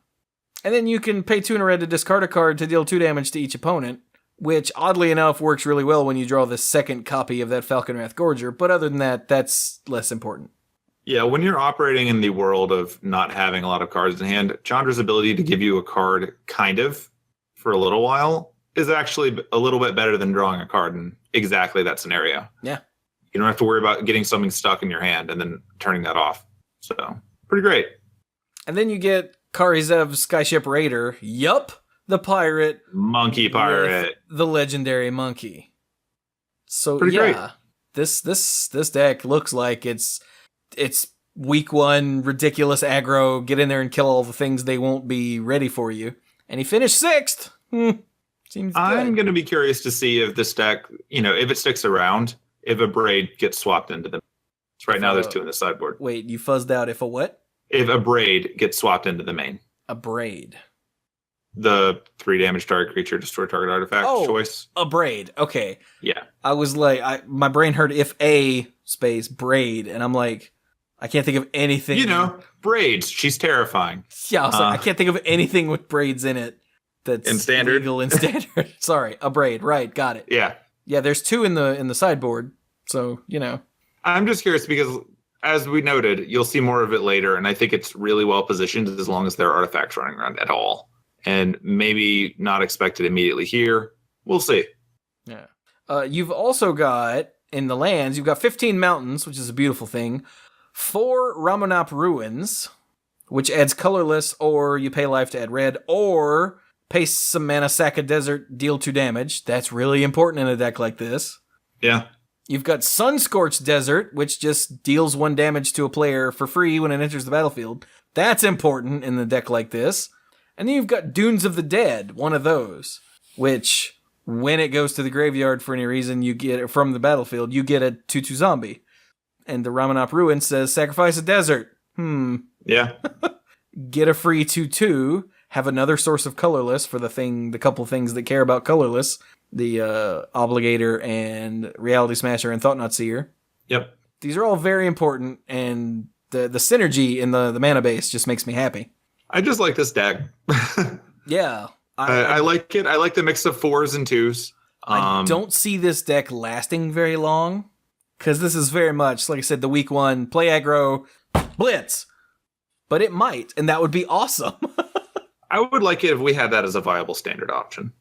And then you can pay 2 and a red to discard a card to deal 2 damage to each opponent, which oddly enough works really well when you draw the second copy of that Falconwrath Gorger, but other than that, that's less important. Yeah, when you're operating in the world of not having a lot of cards in hand, Chandra's ability to give you a card for a little while is actually a little bit better than drawing a card in exactly that scenario. Yeah. You don't have to worry about getting something stuck in your hand and then turning that off. So, pretty great. And then you get Karizev Skyship Raider. Yup, the pirate. Monkey pirate. The legendary monkey. So, pretty great. This deck looks like it's week 1, ridiculous aggro, get in there and kill all the things they won't be ready for you. And he finished 6th. Seems good. I'm going to be curious to see if this deck, if it sticks around, if a braid gets swapped into them. So right now there's 2 in the sideboard. Wait, you fuzzed out. If a what? If a braid gets swapped into the main. A braid. The 3 damage target creature, destroy target artifact choice. A braid. Okay. Yeah. I was like, my brain heard if a space braid, and I'm like, I can't think of anything. Braids. She's terrifying. Yeah, I was like, I can't think of anything with braids in it that's in standard. Legal in standard. Sorry, a braid. Right, got it. Yeah. Yeah, there's 2 in the sideboard, so I'm just curious because, as we noted, you'll see more of it later, and I think it's really well positioned as long as there are artifacts running around at all, and maybe not expected immediately here. We'll see. Yeah. You've also got in the lands, you've got 15 mountains, which is a beautiful thing. 4 Ramonap Ruins, which adds colorless, or you pay life to add red, or pay some mana, sack a desert, deal 2 damage. That's really important in a deck like this. Yeah. You've got Sunscorched Desert, which just deals 1 damage to a player for free when it enters the battlefield. That's important in a deck like this. And then you've got Dunes of the Dead, one of those, which, when it goes to the graveyard for any reason, you get from the battlefield, you get a 2/2 zombie. And the Ramonap Ruin says, sacrifice a desert. Yeah. Get a free 2/2, have another source of colorless for the couple things that care about colorless. The Obligator and Reality Smasher and Thought Not Seer. Yep. These are all very important, and the synergy in the mana base just makes me happy. I just like this deck. Yeah. I like it. I like the mix of 4s and 2s. I don't see this deck lasting very long, because this is very much, like I said, the week 1, play aggro, blitz. But it might, and that would be awesome. I would like it if we had that as a viable standard option.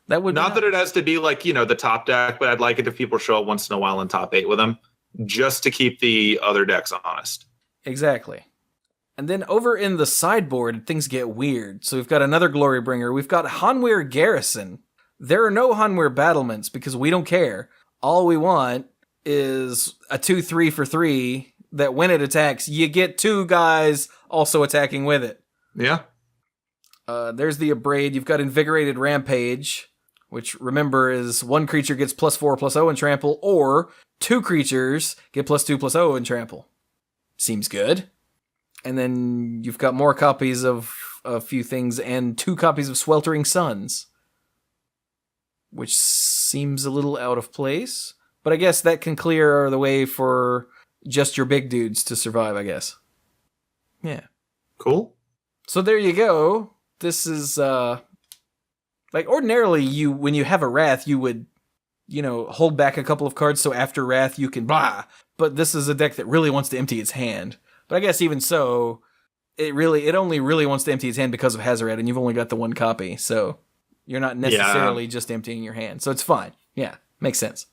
That would not that it has to be like, the top deck, but I'd like it if people show up once in a while in top 8 with them, just to keep the other decks honest. Exactly. And then over in the sideboard, things get weird. So we've got another Glorybringer. We've got Hanweir Garrison. There are no Hanweir battlements because we don't care. All we want is a 2/3 for 3 that when it attacks, you get 2 guys also attacking with it. Yeah. There's the Abrade. You've got Invigorated Rampage, which, remember, is 1 creature gets +4/+0 in trample, or 2 creatures get +2/+0 in trample. Seems good. And then you've got more copies of a few things and 2 copies of Sweltering Suns, which seems a little out of place. But I guess that can clear the way for just your big dudes to survive, I guess. Yeah. Cool. So there you go. This is, like, ordinarily, when you have a Wrath, you would, hold back a couple of cards so after Wrath you can blah. But this is a deck that really wants to empty its hand. But I guess even so, it only really wants to empty its hand because of Hazaret, and you've only got the 1 copy, so you're not necessarily just emptying your hand. So it's fine. Yeah, makes sense.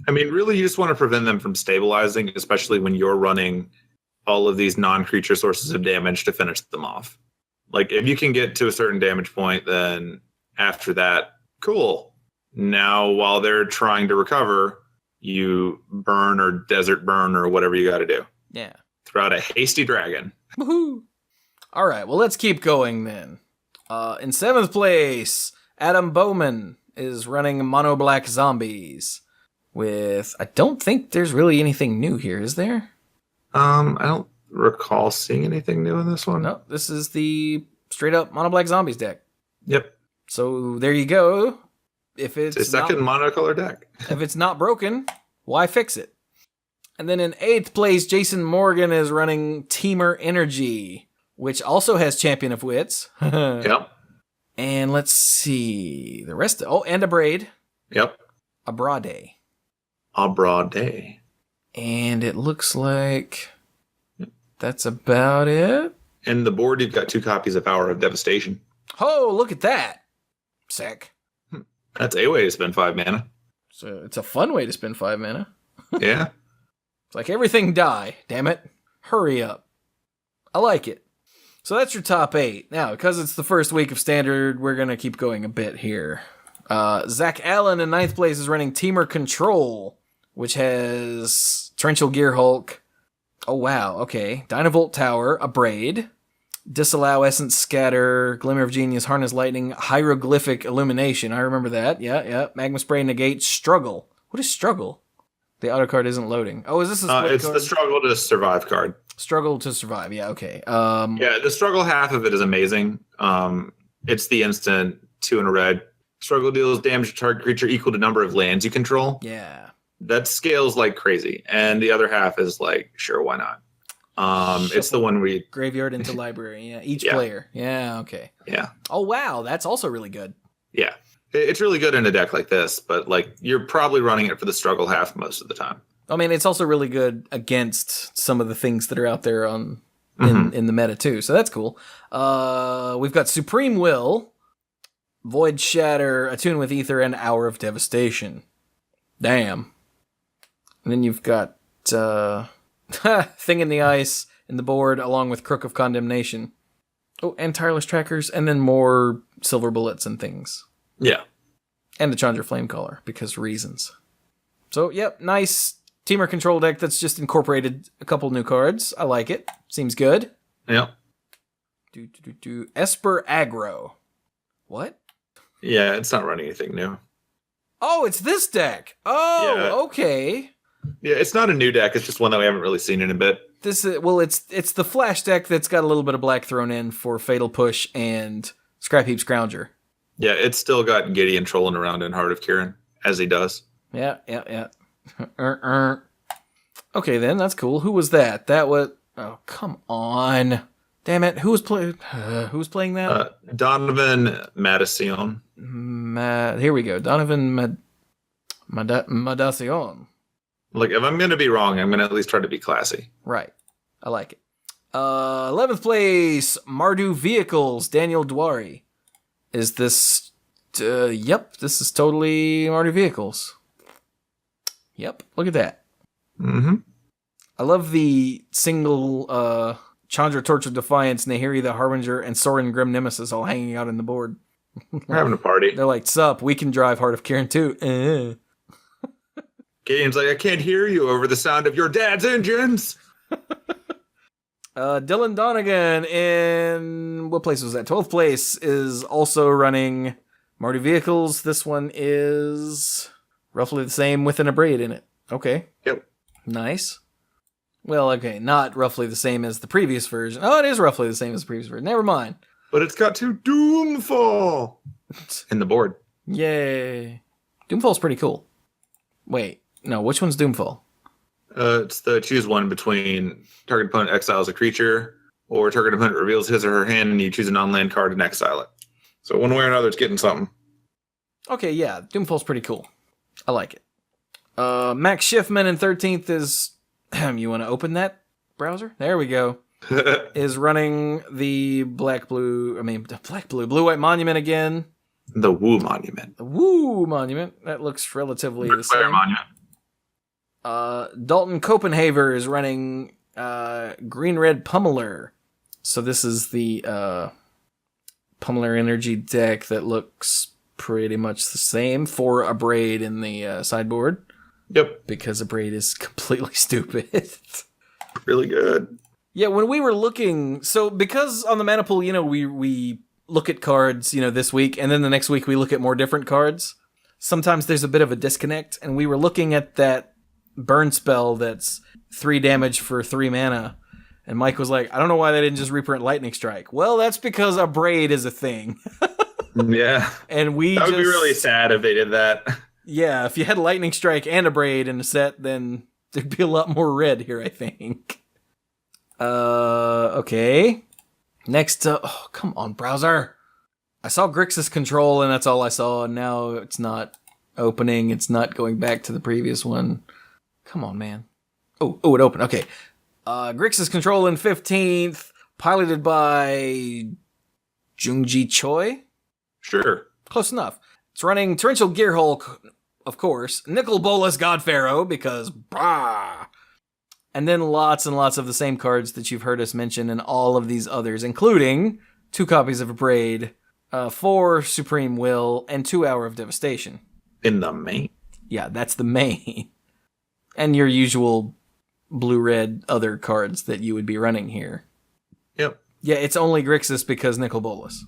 I mean, really, you just want to prevent them from stabilizing, especially when you're running all of these non-creature sources of damage to finish them off. Like, if you can get to a certain damage point, then after that, cool. Now, while they're trying to recover, you burn or desert burn or whatever you got to do. Yeah. Throw out a hasty dragon. Woohoo! All right, well, let's keep going then. In 7th place, Adam Bowman is running Mono Black Zombies with, I don't think there's really anything new here, is there? I don't recall seeing anything new in this one. No, this is the straight up Mono Black Zombies deck. Yep. So there you go. If it's a second monocolor deck. If it's not broken, why fix it? And then in 8th place, Jason Morgan is running Teamer Energy, which also has Champion of Wits. Yep. And let's see. The rest. And a Braid. Yep. A Brade. A Brade. And it looks like that's about it. And the board, you've got 2 copies of Hour of Devastation. Oh, look at that. Sick. That's a way to spend 5 mana. So it's a fun way to spend 5 mana. Yeah. It's like everything die. Damn it. Hurry up. I like it. So that's your top 8. Now, because it's the first week of Standard, we're going to keep going a bit here. Zach Allen in 9th place is running Teamer Control, which has Torrential Gearhulk. Oh, wow. Okay. Dynavolt Tower, a Braid. Disallow Essence Scatter, Glimmer of Genius, Harness Lightning, Hieroglyphic Illumination. I remember that. Yeah. Magma Spray, Negate, Struggle. What is Struggle? The auto card isn't loading. Oh, is this a split it's card? the Struggle to Survive card. Struggle to Survive. Yeah, okay. Yeah, the Struggle half of it is amazing. It's the instant 2 in a red. Struggle deals damage to target creature equal to number of lands you control. Yeah. That scales like crazy. And the other half is like, sure, why not? It's the one we graveyard into library. Yeah, each player. Yeah, okay. Yeah. Oh wow, that's also really good. Yeah, it's really good in a deck like this, but like you're probably running it for the struggle half most of the time. I mean, it's also really good against some of the things that are out there on in the meta too. So that's cool. We've got Supreme Will, Void Shatter, Attune with Ether, and Hour of Devastation. Damn. And then you've got Thing in the Ice in the board, along with Crook of Condemnation. Oh, and Tireless Trackers, and then more Silver Bullets and things. Yeah. And a Chandra Flamecaller, because reasons. So, yep, nice Teamer Control deck that's just incorporated a couple new cards. I like it. Seems good. Yeah. Esper Aggro. What? Yeah, it's not running anything new. Oh, it's this deck. Oh, Yeah. Okay. Yeah, it's not a new deck. It's just one that we haven't really seen in a bit. This is, well, it's the Flash deck that's got a little bit of black thrown in for Fatal Push and Scrap Heap Scrounger. Yeah, it's still got Gideon trolling around in Heart of Kirin, as he does. Yeah. Okay, then, that's cool. Who was that? That was... Oh, come on. Damn it. Who was playing that? Donovan Madison. Here we go. Donovan Madison. Look, if I'm going to be wrong, I'm going to at least try to be classy. Right. I like it. 11th place, Mardu Vehicles, Daniel Dwari. Is this... yep, this is totally Mardu Vehicles. Yep, look at that. Mm-hmm. I love the single Chandra Torch of Defiance, Nahiri the Harbinger, and Sorin Grim Nemesis all hanging out in the board. We're having a party. They're like, sup, we can drive Heart of Kirin too. Gideon's like, I can't hear you over the sound of your dad's engines. Dylan Donegan in... What place was that? 12th place is also running Mardu Vehicles. This one is roughly the same with an Abrade in it. Okay. Yep. Nice. Well, okay, not roughly the same as the previous version. Oh, it is roughly the same as the previous version. Never mind. But it's got to Doomfall in the board. Yay. Doomfall's pretty cool. Wait, no, which one's Doomfall? It's the choose one between target opponent exiles a creature, or target opponent reveals his or her hand and you choose a non-land card and exile it. So one way or another, it's getting something. Okay, yeah, Doomfall's pretty cool. I like it. Max Schiffman in 13th is... you want to open that browser? There we go. Is running the blue-white monument again. The Woo Monument. The Woo Monument. That looks relatively the same. Monument. Dalton Copenhaver is running green-red Pummeler. So this is the Pummeler Energy deck that looks pretty much the same for a Braid in the sideboard. Yep. Because a Braid is completely stupid. Really good. Yeah, when we were looking... So because on the Mana Pool, we look at cards, this week, and then the next week we look at more different cards. Sometimes there's a bit of a disconnect, and we were looking at that burn spell that's 3 damage for 3 mana, and Mike was like, I don't know why they didn't just reprint Lightning Strike. Well, that's because a Braid is a thing. Yeah. And that would be really sad if they did that. Yeah, if you had Lightning Strike and a Braid in a set, then there'd be a lot more red here, I think. Okay. Next, oh, come on, browser. I saw Grixis Control, and that's all I saw, and now it's not opening. It's not going back to the previous one. Come on, man. Oh, it opened. Okay. Grixis Control in 15th, piloted by Jungji Choi. Sure. Close enough. It's running Torrential Gearhulk, of course, Nicol Bolas God Pharaoh, because brah. And then lots and lots of the same cards that you've heard us mention and all of these others, including 2 copies of a Braid, 4 Supreme Will, and 2 Hour of Devastation. In the main? Yeah, that's the main. And your usual blue-red other cards that you would be running here. Yep. Yeah, it's only Grixis because Nicol Bolas.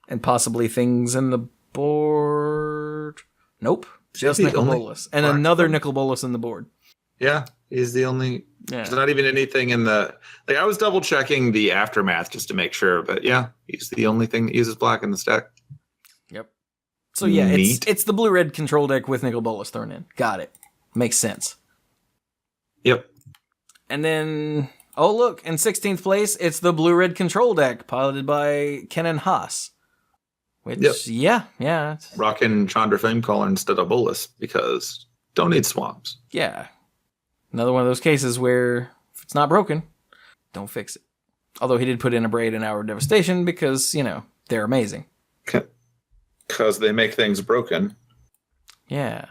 And possibly things in the board. Nope. Just Nicol Bolas. And another Nicol Bolas in the board. Yeah, he's the only... Yeah. There's not even anything in the... I was double-checking the aftermath just to make sure, but yeah, he's the only thing that uses black in this deck. Yep. So yeah, it's the blue-red control deck with Nicol Bolas thrown in. Got it. Makes sense. Yep. And then... Oh, look, in 16th place, it's the blue-red control deck piloted by Kenan Haas. Which, yeah. Rockin' Chandra Flamecaller instead of Bolas because don't need swamps. Yeah. Another one of those cases where if it's not broken, don't fix it. Although he did put in a Braid and Hour of Devastation because, they're amazing. Because they make things broken. Yeah.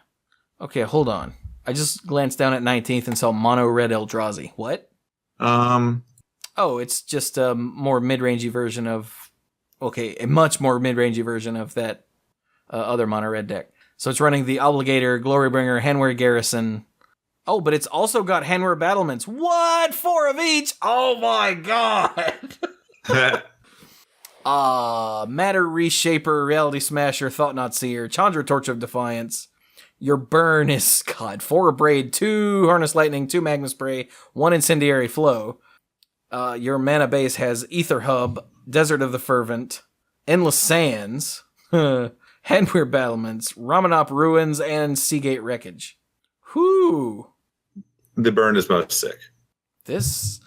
Okay, hold on. I just glanced down at 19th and saw Mono Red Eldrazi. What? Oh, it's just a more mid-rangey version of... Okay, a much more mid-rangey version of that other Mono Red deck. So it's running the Obligator, Glorybringer, Hanweir Garrison... Oh, but it's also got Hanweir Battlements. What? 4 of each? Oh my god! Matter Reshaper, Reality Smasher, Thought Not Seer, Chandra Torch of Defiance. Your burn is, 4 Braid, 2 Harness Lightning, 2 Magma Spray, 1 Incendiary Flow. Your mana base has Ether Hub, Desert of the Fervent, Endless Sands, Hanweir Battlements, Ramanop Ruins, and Seagate Wreckage. Whew. The burn is most sick. This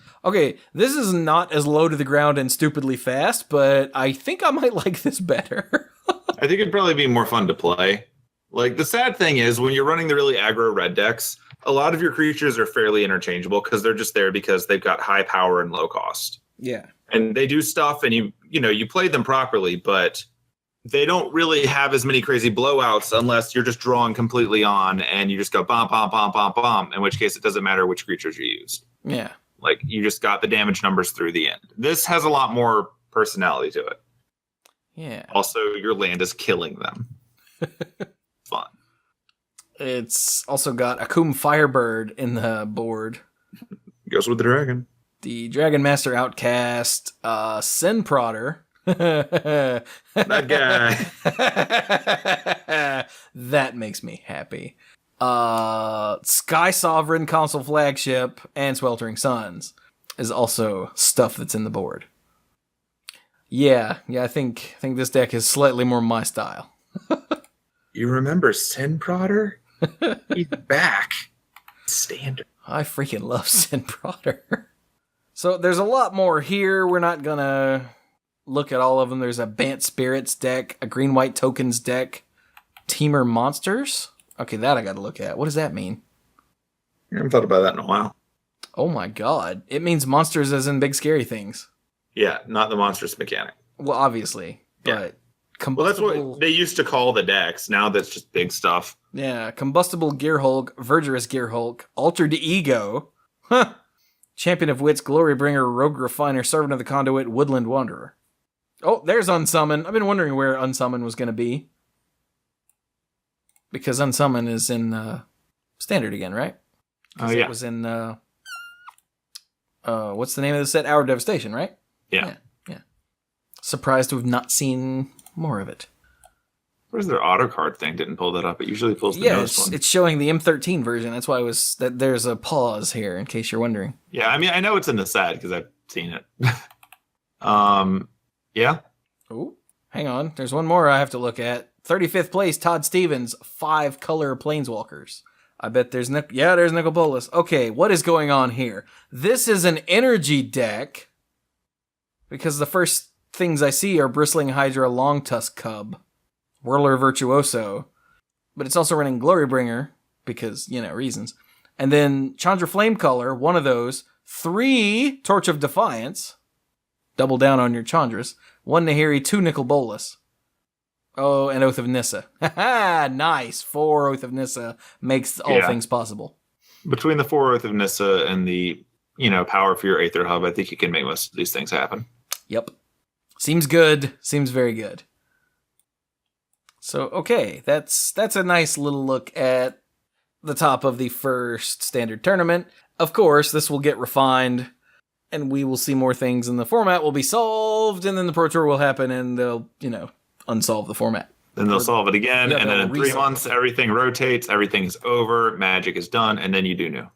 is not as low to the ground and stupidly fast, but I think I might like this better. I think it'd probably be more fun to play. The sad thing is, when you're running the really aggro red decks, a lot of your creatures are fairly interchangeable because they're just there because they've got high power and low cost. Yeah. And they do stuff and you play them properly, but they don't really have as many crazy blowouts unless you're just drawing completely on and you just go bomb, bomb, bomb, bomb, bomb, in which case it doesn't matter which creatures you use. Yeah. You just got the damage numbers through the end. This has a lot more personality to it. Yeah. Also, your land is killing them. Fun. It's also got Akum Firebird in the board. Goes with the dragon. The Dragon Master Outcast, Sin Prodder. That guy. That makes me happy. Sky Sovereign, Console Flagship, and Sweltering Suns is also stuff that's in the board. Yeah, I think this deck is slightly more my style. You remember Sin Prodder? He's back. Standard. I freaking love Sin Prodder. So there's a lot more here. We're not gonna look at all of them. There's a Bant Spirits deck, a Green-White Tokens deck, Teamer Monsters. Okay, that I gotta look at. What does that mean? I haven't thought about that in a while. Oh my god. It means monsters as in big scary things. Yeah, not the monstrous mechanic. Well, obviously. Yeah. But Well, that's what they used to call the decks. Now that's just big stuff. Yeah, Combustible Gearhulk, Verdurous Gearhulk, Altered Ego, huh? Champion of Wits, Glorybringer, Rogue Refiner, Servant of the Conduit, Woodland Wanderer. Oh, there's Unsummon. I've been wondering where Unsummon was going to be. Because Unsummon is in Standard again, right? Oh, yeah. It was in, what's the name of the set? Hour of Devastation, right? Yeah. Surprised to have not seen more of it. Where's their auto card thing? Didn't pull that up. It usually pulls the newest one. It's showing the M13 version. That's why there's a pause here, in case you're wondering. Yeah, I mean, I know it's in the set because I've seen it. Yeah. Oh, hang on. There's one more I have to look at. 35th place, Todd Stevens, 5-color Planeswalkers. I bet there's there's Nicol Bolas. Okay, what is going on here? This is an energy deck because the first things I see are Bristling Hydra, Long Tusk Cub, Whirler Virtuoso, but it's also running Glorybringer because, reasons. And then Chandra Flamecaller, one of those, 3 Torch of Defiance, double down on your Chandras, 1 Nahiri, 2 Nicol Bolas. Oh, and Oath of Nissa. Nice. 4 Oath of Nissa makes all things possible. Between the 4 Oath of Nissa and the, power for your Aether Hub, I think you can make most of these things happen. Yep. Seems good. Seems very good. So, okay, that's a nice little look at the top of the first Standard tournament. Of course, this will get refined, and we will see more things, and the format will be solved, and then the Pro Tour will happen, and they'll, unsolve the format. Then they'll solve it again, and then in 3 months, everything rotates, everything is over, Magic is done, and then you do new.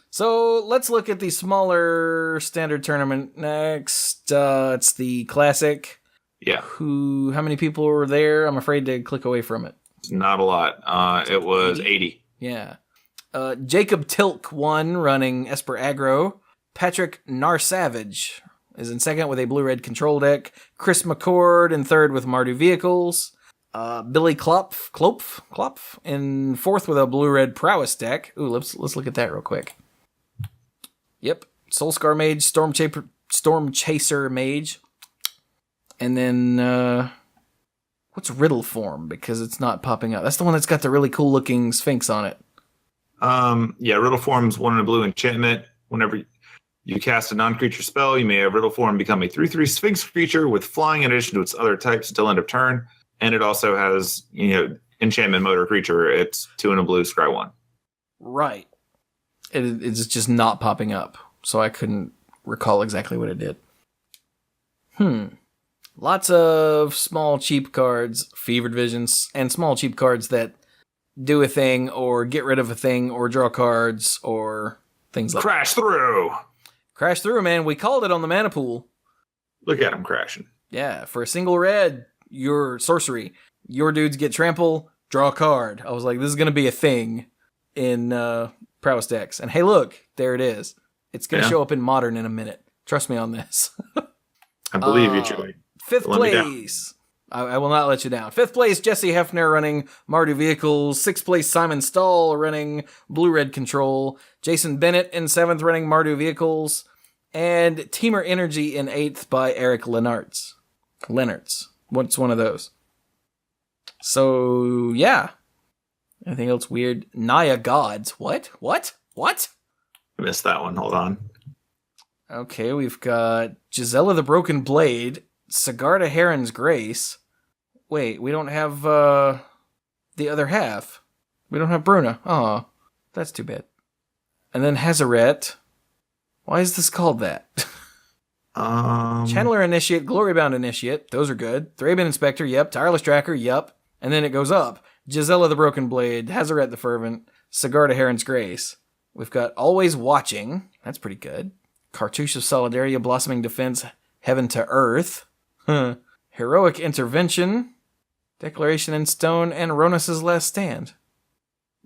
So let's look at the smaller Standard tournament next. It's the Classic. Yeah. How many people were there? I'm afraid to click away from it. Not a lot. It was 80. Yeah. Jacob Tilk won, running Esper Aggro. Patrick Narsavage is in second with a blue-red control deck. Chris McCord in third with Mardu Vehicles. Billy Klopf in fourth with a blue-red Prowess deck. Ooh, let's look at that real quick. Yep. Soulscar Mage, Storm Chaser Mage. And then, what's Riddle Form? Because it's not popping up. That's the one that's got the really cool-looking Sphinx on it. Riddle Form's 1 in a blue enchantment. Whenever you cast a non-creature spell, you may have Riddle Form become a 3/3 Sphinx creature with flying in addition to its other types until end of turn. And it also has, enchantment mode or creature. It's 2 in a blue, scry 1. Right. It's just not popping up, so I couldn't recall exactly what it did. Lots of small, cheap cards, Fevered Visions, and small, cheap cards that do a thing, or get rid of a thing, or draw cards, or things like Crash through! Crash through, man. We called it on the mana pool. Look at him crashing. Yeah, for a single red, your sorcery. Your dudes get trample, draw a card. I was like, this is going to be a thing in Prowess decks. And hey, look, there it is. It's going to show up in Modern in a minute. Trust me on this. I believe you, Chewie. 5th place. I will not let you down. 5th place, Jesse Hefner running Mardu Vehicles. 6th place, Simon Stahl running Blue-Red Control. Jason Bennett in 7th running Mardu Vehicles. And Teamer Energy in 8th by Eric Lenartz. What's one of those? So, yeah. Anything else weird? Naya Gods. What? I missed that one. Hold on. Okay, we've got Gisela the Broken Blade, Sigarda Heron's Grace. Wait, we don't have the other half. We don't have Bruna. Aw, that's too bad. And then Hazaret. Why is this called that? Channeler Initiate, Glorybound Initiate. Those are good. Thraben Inspector, yep. Tireless Tracker, yep. And then it goes up. Gisela the Broken Blade, Hazaret the Fervent, Sigarda Heron's Grace. We've got Always Watching. That's pretty good. Cartouche of Solidaria, Blossoming Defense, Heaven to Earth. Heroic Intervention, Declaration in Stone, and Ronus' Last Stand.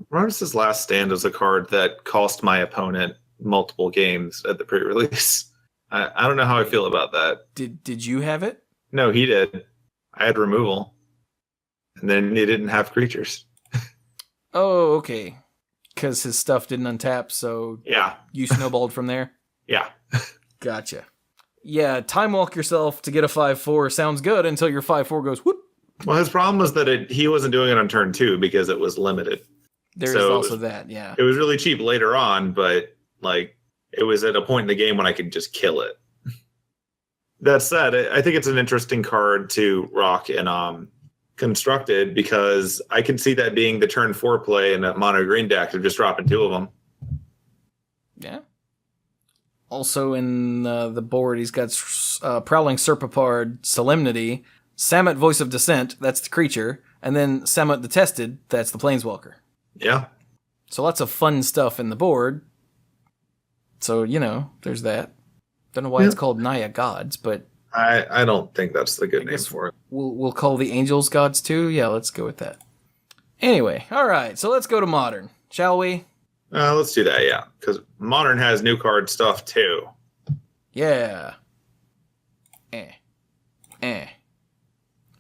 Ronus' Last Stand is a card that cost my opponent multiple games at the pre-release. I don't know how I feel about that. Did you have it? No, he did. I had removal. And then he didn't have creatures. Oh, okay. Because his stuff didn't untap, so yeah, you snowballed from there? Yeah. Gotcha. Yeah, time walk yourself to get a 5/4 sounds good until your 5/4 goes whoop. Well, his problem was that he wasn't doing it on turn 2 because it was limited. There's So also that, yeah. It was really cheap later on, but like it was at a point in the game when I could just kill it. That said, I think it's an interesting card to rock in Constructed because I can see that being the turn 4 play in a mono green deck of just dropping 2 of them. Yeah. Also in the board, he's got Prowling Serpapard, Solemnity, Samut Voice of Dissent, that's the creature, and then Samut the Tested, that's the Planeswalker. Yeah. So lots of fun stuff in the board. So, there's that. Don't know why it's called Naya Gods, but... I don't think that's the good name for it. We'll call the Angels Gods too? Yeah, let's go with that. Anyway, alright, so let's go to Modern, shall we? Let's do that, yeah. Because Modern has new card stuff, too. Yeah.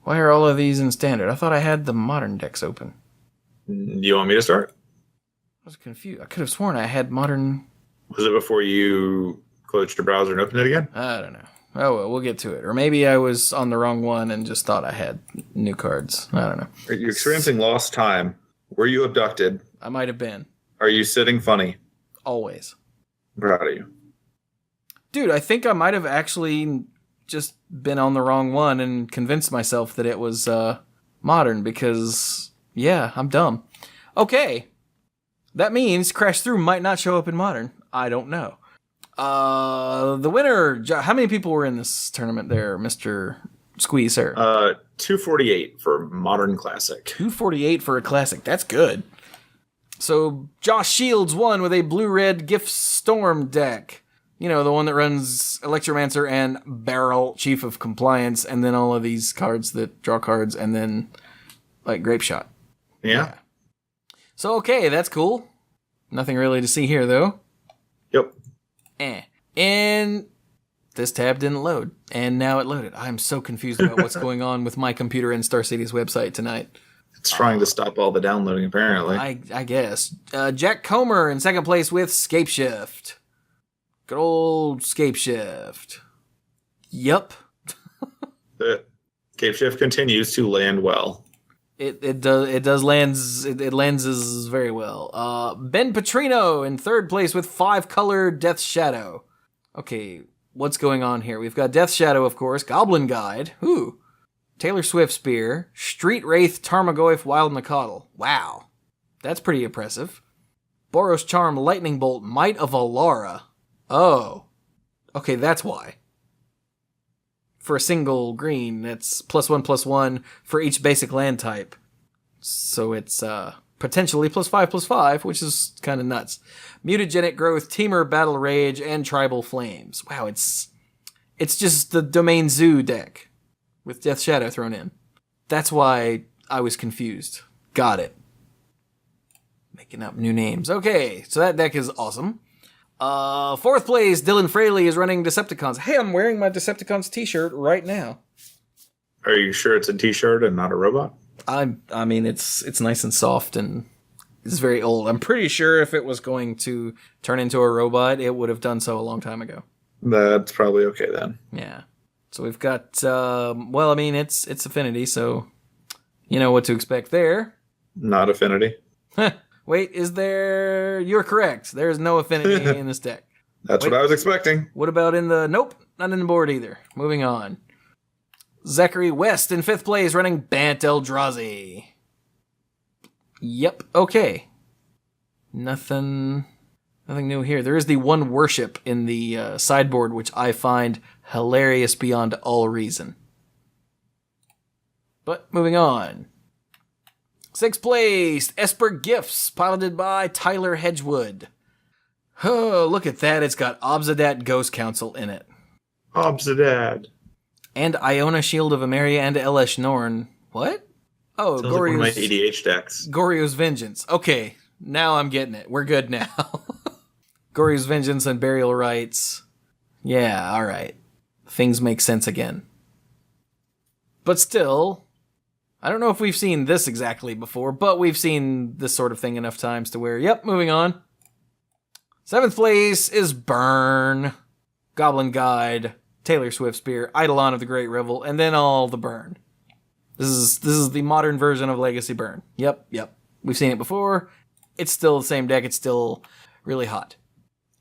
Why are all of these in Standard? I thought I had the Modern decks open. You want me to start? I was confused. I could have sworn I had Modern... Was it before you closed your browser and opened it again? I don't know. Oh, well, we'll get to it. Or maybe I was on the wrong one and just thought I had new cards. I don't know. Are you experiencing lost time? Were you abducted? I might have been. Are you sitting funny? Always. I'm proud of you. Dude, I think I might have actually just been on the wrong one and convinced myself that it was Modern because, yeah, I'm dumb. Okay. That means Crash Through might not show up in Modern. I don't know. The winner, how many people were in this tournament there, Mr. Squee, sir? 248 for Modern Classic. 248 for a Classic. That's good. So Josh Shields won with a blue-red Gift Storm deck. The one that runs Electromancer and Barrel, Chief of Compliance, and then all of these cards that draw cards, and then, like, Grape Shot. Yeah. So, okay, that's cool. Nothing really to see here, though. Yep. And this tab didn't load, and now it loaded. I'm so confused about what's going on with my computer and Star City's website tonight. It's trying to stop all the downloading, apparently. I guess. Jack Comer in second place with Scapeshift. Good old Scapeshift. Yup. The Scapeshift continues to land well. It lands very well. Ben Petrino in third place with 5-color Death Shadow. Okay, what's going on here? We've got Death Shadow, of course, Goblin Guide, Taylor Swift Spear, Street Wraith, Tarmogoyf, Wild Nacatl. Wow, that's pretty impressive. Boros Charm, Lightning Bolt, Might of Alara. Oh, okay, that's why. For a single green, that's +1/+1 for each basic land type. So it's potentially +5/+5, which is kind of nuts. Mutagenic Growth, Teamer, Battle Rage, and Tribal Flames. Wow, it's just the Domain Zoo deck with Death Shadow thrown in. That's why I was confused. Got it. Making up new names. Okay, so that deck is awesome. Fourth place, Dylan Fraley is running Decepticons. Hey, I'm wearing my Decepticons t-shirt right now. Are you sure it's a t-shirt and not a robot? I mean, it's nice and soft and it's very old. I'm pretty sure if it was going to turn into a robot, it would have done so a long time ago. That's probably okay then. Yeah. So we've got, it's Affinity, so you know what to expect there. Not Affinity. Wait, is there... You're correct. There's no Affinity in this deck. That's what I was expecting. What about in the... Nope, not in the board either. Moving on. Zachary West in fifth place running Bant Eldrazi. Yep, okay. Nothing new here. There is the one worship in the sideboard, which I find hilarious beyond all reason. But moving on. Sixth place, Esper Gifts, piloted by Tyler Hedgewood. Oh, look at that. It's got Obsidat Ghost Council in it. Obsidat. And Iona Shield of Emeria and Elesh Norn. What? Oh, Sounds like one of my EDH decks. Goryo's Vengeance. Okay, now I'm getting it. We're good now. Goryo's Vengeance and Burial Rites. Yeah, alright. Things make sense again. But still... I don't know if we've seen this exactly before, but we've seen this sort of thing enough times to where, yep, moving on. Seventh place is Burn, Goblin Guide, Taylor Swift Spear, Eidolon of the Great Revel, and then all the burn. This is the modern version of Legacy Burn. Yep. We've seen it before. It's still the same deck. It's still really hot.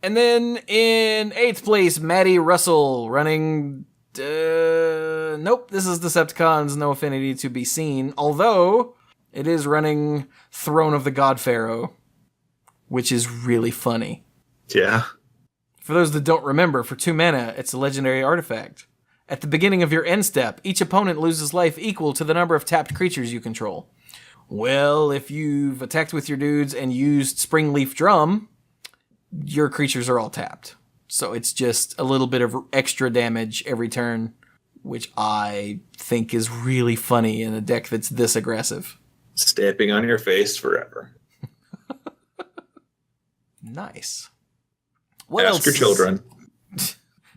And then in 8th place, Maddie Russell running... nope, this is Decepticons, no affinity to be seen. Although, it is running Throne of the God Pharaoh, which is really funny. Yeah. For those that don't remember, for 2 mana, it's a legendary artifact. At the beginning of your end step, each opponent loses life equal to the number of tapped creatures you control. Well, if you've attacked with your dudes and used Springleaf Drum, your creatures are all tapped. So it's just a little bit of extra damage every turn, which I think is really funny in a deck that's this aggressive. Stamping on your face forever. Nice. What Ask else? your children.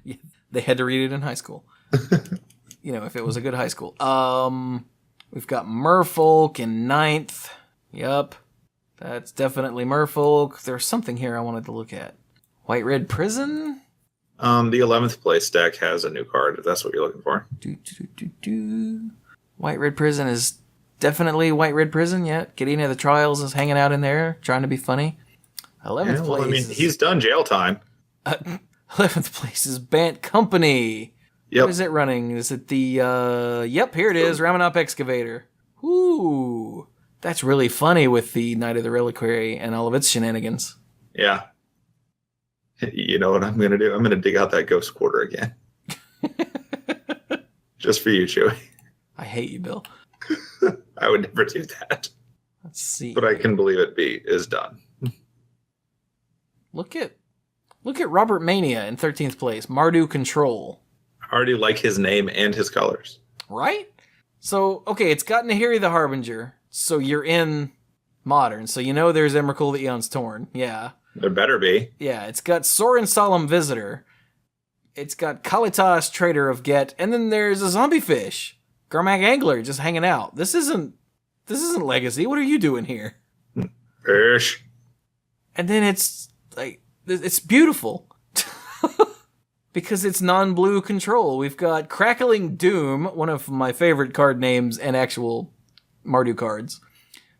Yeah, they had to read it in high school. If it was a good high school. We've got Merfolk in 9th. Yup. That's definitely Merfolk. There's something here I wanted to look at. White Red Prison? The 11th place deck has a new card, if that's what you're looking for. White Red Prison is definitely White Red Prison, yeah. Kadena the Trials is hanging out in there, trying to be funny. 11th place. He's done jail time. 11th place is Bant Company. Yep. What is it running? Is it the, yep, here it is, Ramanop Excavator. Ooh, that's really funny with the Knight of the Reliquary and all of its shenanigans. Yeah. You know what I'm going to do? I'm going to dig out that Ghost Quarter again. Just for you, Chewie. I hate you, Bill. I would never do that. Let's see. But I can believe it is done. Look at Robert Mania in 13th place, Mardu Control. I already like his name and his colors. Right? So, okay, it's got Nahiri the Harbinger, so you're in Modern, so you know there's Emrakul the Eon's Torn. Yeah. There better be. Yeah, it's got Sorin Solemn Visitor. It's got Kalitas, Trader of Get, and then there's a zombie fish. Garmak Angler just hanging out. This isn't Legacy. What are you doing here? Fish. And then it's beautiful. Because it's non-blue control. We've got Crackling Doom, one of my favorite card names and actual Mardu cards.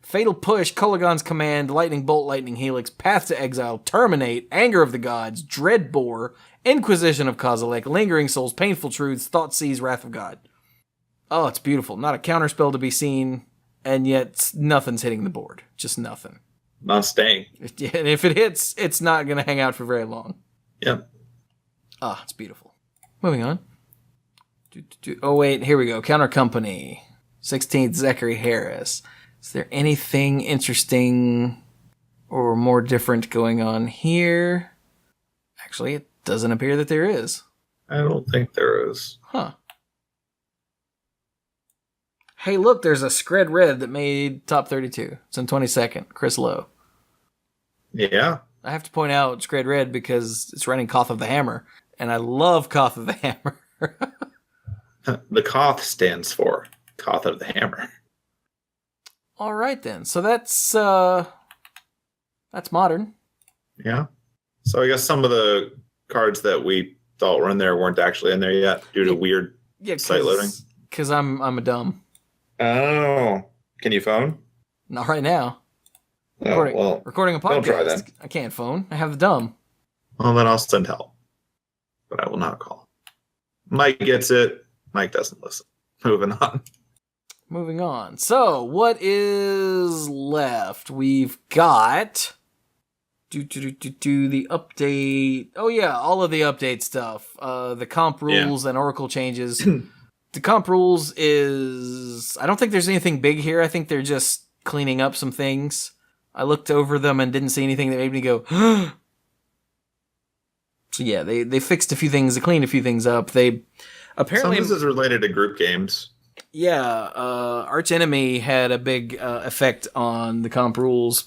Fatal Push, Kolagon's Command, Lightning Bolt, Lightning Helix, Path to Exile, Terminate, Anger of the Gods, Dreadbore, Inquisition of Kozilek, Lingering Souls, Painful Truths, Thoughtseize, Wrath of God. Oh, it's beautiful. Not a counterspell to be seen, and yet nothing's hitting the board. Just nothing. Not staying. And if it hits, it's not going to hang out for very long. Yep. Ah, it's beautiful. Moving on. Oh, wait, here we go. Counter Company. 16th, Zachary Harris. Is there anything interesting or more different going on here? Actually, it doesn't appear that there is. I don't think there is. Huh. Hey, look, there's a Scred Red that made top 32. It's in 22nd. Chris Lowe. Yeah. I have to point out Scred Red because it's running Koth of the Hammer, and I love Koth of the Hammer. The Koth stands for Koth of the Hammer. All right, then. So that's modern. Yeah. So I guess some of the cards that we thought were in there weren't actually in there yet due to weird site loading. Because I'm a dumb. Oh. Can you phone? Not right now. Oh, Recording a podcast. don't try then. I can't phone. I have the dumb. Well, then I'll send help. But I will not call. Mike gets it. Mike doesn't listen. Moving on. So, what is left? We've got the update. Oh yeah, all of the update stuff. The comp rules and Oracle changes. The comp rules is... I don't think there's anything big here. I think they're just cleaning up some things. I looked over them and didn't see anything that made me go, So yeah, they fixed a few things, they cleaned a few things up. They apparently... Some of this is related to group games. Yeah, Arch Enemy had a big effect on the comp rules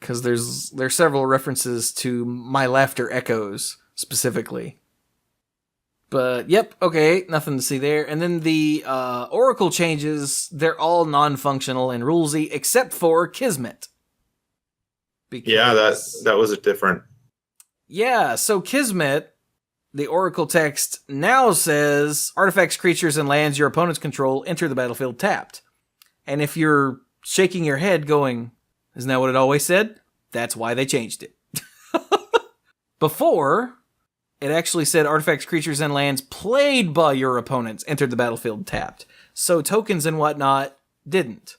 because there's several references to My Laughter Echoes specifically. But yep, okay, nothing to see there. And then the Oracle changes, they're all non-functional and rulesy except for Kismet. Yeah, that was a different. Yeah, so Kismet, the Oracle text now says, artifacts, creatures, and lands your opponents control enter the battlefield tapped. And if you're shaking your head going, isn't that what it always said? That's why they changed it. Before, it actually said artifacts, creatures, and lands played by your opponents entered the battlefield tapped. So tokens and whatnot didn't.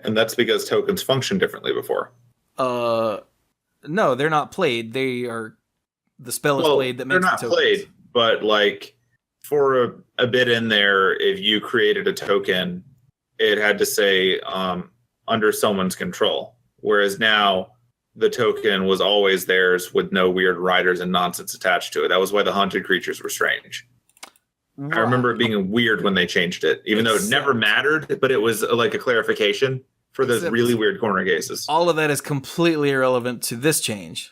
And that's because tokens function differently before. No, they're not played. They are... The spell is played that makes the tokens. They're not played, but like for a bit in there, if you created a token, it had to say under someone's control. Whereas now the token was always theirs with no weird riders and nonsense attached to it. That was why the haunted creatures were strange. Right. I remember it being weird when they changed it, even though it never mattered, but it was like a clarification for those really weird corner cases. All of that is completely irrelevant to this change.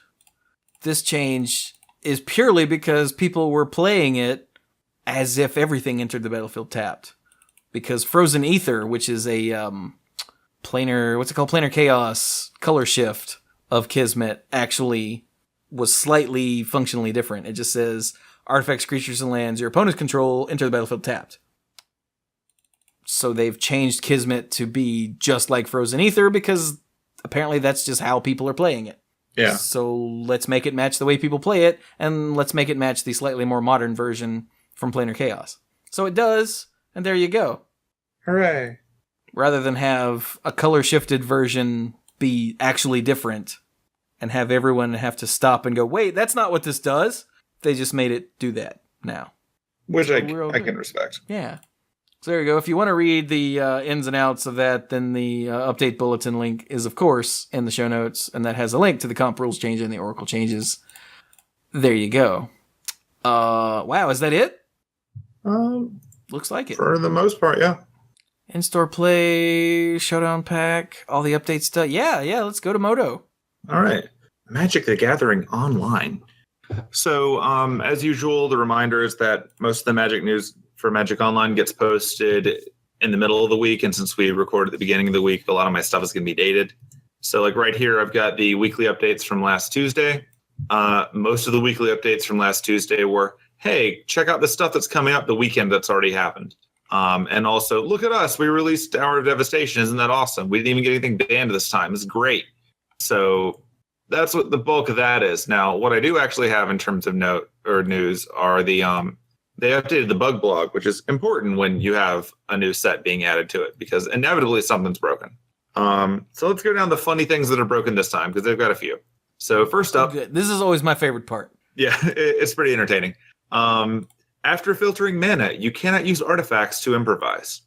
This change is purely because people were playing it as if everything entered the battlefield tapped. Because Frozen Ether, which is a planar, what's it called? Planar Chaos color shift of Kismet, actually was slightly functionally different. It just says, artifacts, creatures, and lands your opponent's control enter the battlefield tapped. So they've changed Kismet to be just like Frozen Ether because apparently that's just how people are playing it. Yeah. So let's make it match the way people play it, and let's make it match the slightly more modern version from Planar Chaos. So it does, and there you go. Hooray. Rather than have a color-shifted version be actually different and have everyone have to stop and go, wait, that's not what this does. They just made it do that now. Which I can respect. Yeah. So there you go. If you want to read the ins and outs of that, then the update bulletin link is, of course, in the show notes, and that has a link to the comp rules change and the Oracle changes. There you go. Wow, is that it? Looks like it. For the most part, yeah. In-store play, Showdown Pack, all the update stuff. Yeah, let's go to Moto. All right. Magic the Gathering Online. So, as usual, the reminder is that most of the Magic news for Magic Online gets posted in the middle of the week, and since we record at the beginning of the week, a lot of my stuff is going to be dated. So, like right here, I've got the weekly updates from last Tuesday. Most of the weekly updates from last Tuesday were, hey, check out the stuff that's coming up the weekend that's already happened. And also, look at us. We released Hour of Devastation. Isn't that awesome? We didn't even get anything banned this time. It's great. So that's what the bulk of that is. Now, what I do actually have in terms of note or news are the they updated the bug blog, which is important when you have a new set being added to it, because inevitably something's broken. So let's go down the funny things that are broken this time, because they've got a few. So first up... Good. This is always my favorite part. Yeah, it's pretty entertaining. After filtering mana, you cannot use artifacts to improvise.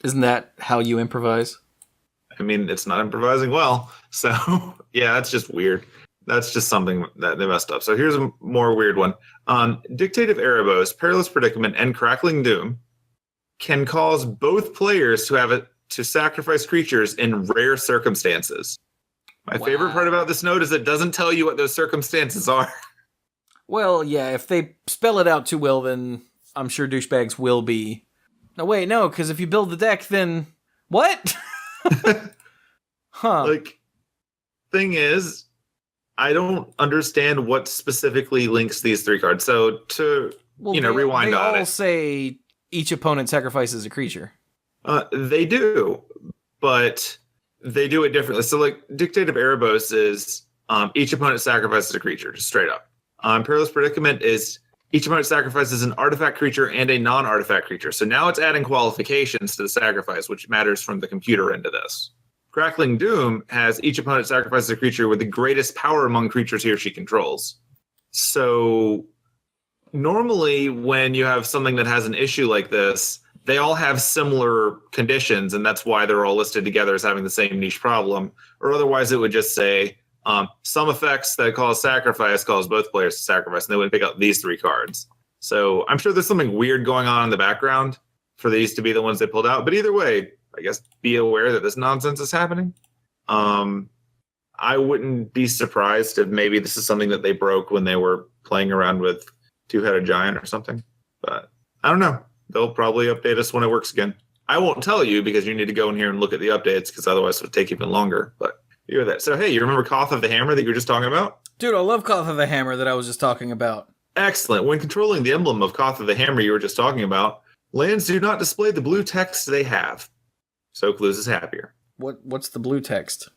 Isn't that how you improvise? I mean, it's not improvising well. So, yeah, that's just weird. That's just something that they messed up. So here's a more weird one. Dictative Erebos, Perilous Predicament, and Crackling Doom can cause both players to sacrifice creatures in rare circumstances. My favorite part about this note is it doesn't tell you what those circumstances are. Well, yeah, if they spell it out too well, then I'm sure douchebags will be. No, wait, no, because if you build the deck, then... What? Huh. Like, thing is, I don't understand what specifically links these three cards. So to, rewind on it. They all say each opponent sacrifices a creature. They do, but they do it differently. So like Dictative Erebos is each opponent sacrifices a creature, just straight up. Perilous Predicament is each opponent sacrifices an artifact creature and a non-artifact creature. So now it's adding qualifications to the sacrifice, which matters from the computer end of this. Crackling Doom has each opponent sacrifices a creature with the greatest power among creatures he or she controls. So normally when you have something that has an issue like this, they all have similar conditions, and that's why they're all listed together as having the same niche problem. Or otherwise it would just say some effects that cause sacrifice cause both players to sacrifice, and they would pick up these three cards. So I'm sure there's something weird going on in the background for these to be the ones they pulled out. But either way, I guess be aware that this nonsense is happening. I wouldn't be surprised if maybe this is something that they broke when they were playing around with Two-Headed Giant or something. But I don't know. They'll probably update us when it works again. I won't tell you because you need to go in here and look at the updates, because otherwise it would take even longer. But you're that. So, hey, you remember Koth of the Hammer that you were just talking about? Dude, I love Koth of the Hammer that I was just talking about. Excellent. When controlling the emblem of Koth of the Hammer you were just talking about, lands do not display the blue text they have. So Soak loses happier. What's the blue text?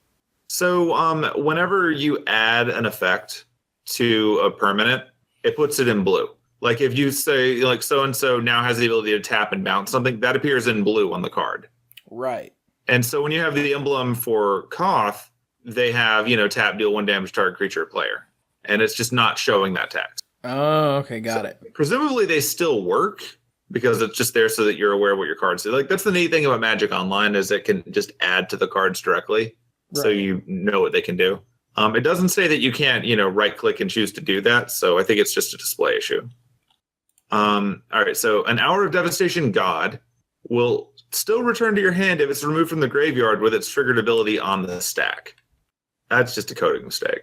So whenever you add an effect to a permanent, it puts it in blue. Like if you say like so-and-so now has the ability to tap and bounce something, that appears in blue on the card. Right. And so when you have the emblem for Koth, they have, tap, deal 1 damage to target creature or player. And it's just not showing that text. Oh, okay, got it. Presumably they still work because it's just there so that you're aware of what your cards do. Like that's the neat thing about Magic Online is it can just add to the cards directly. Right. So you know what they can do. It doesn't say that you can't, right click and choose to do that. So I think it's just a display issue. All right. So an Hour of Devastation God will still return to your hand if it's removed from the graveyard with its triggered ability on the stack. That's just a coding mistake.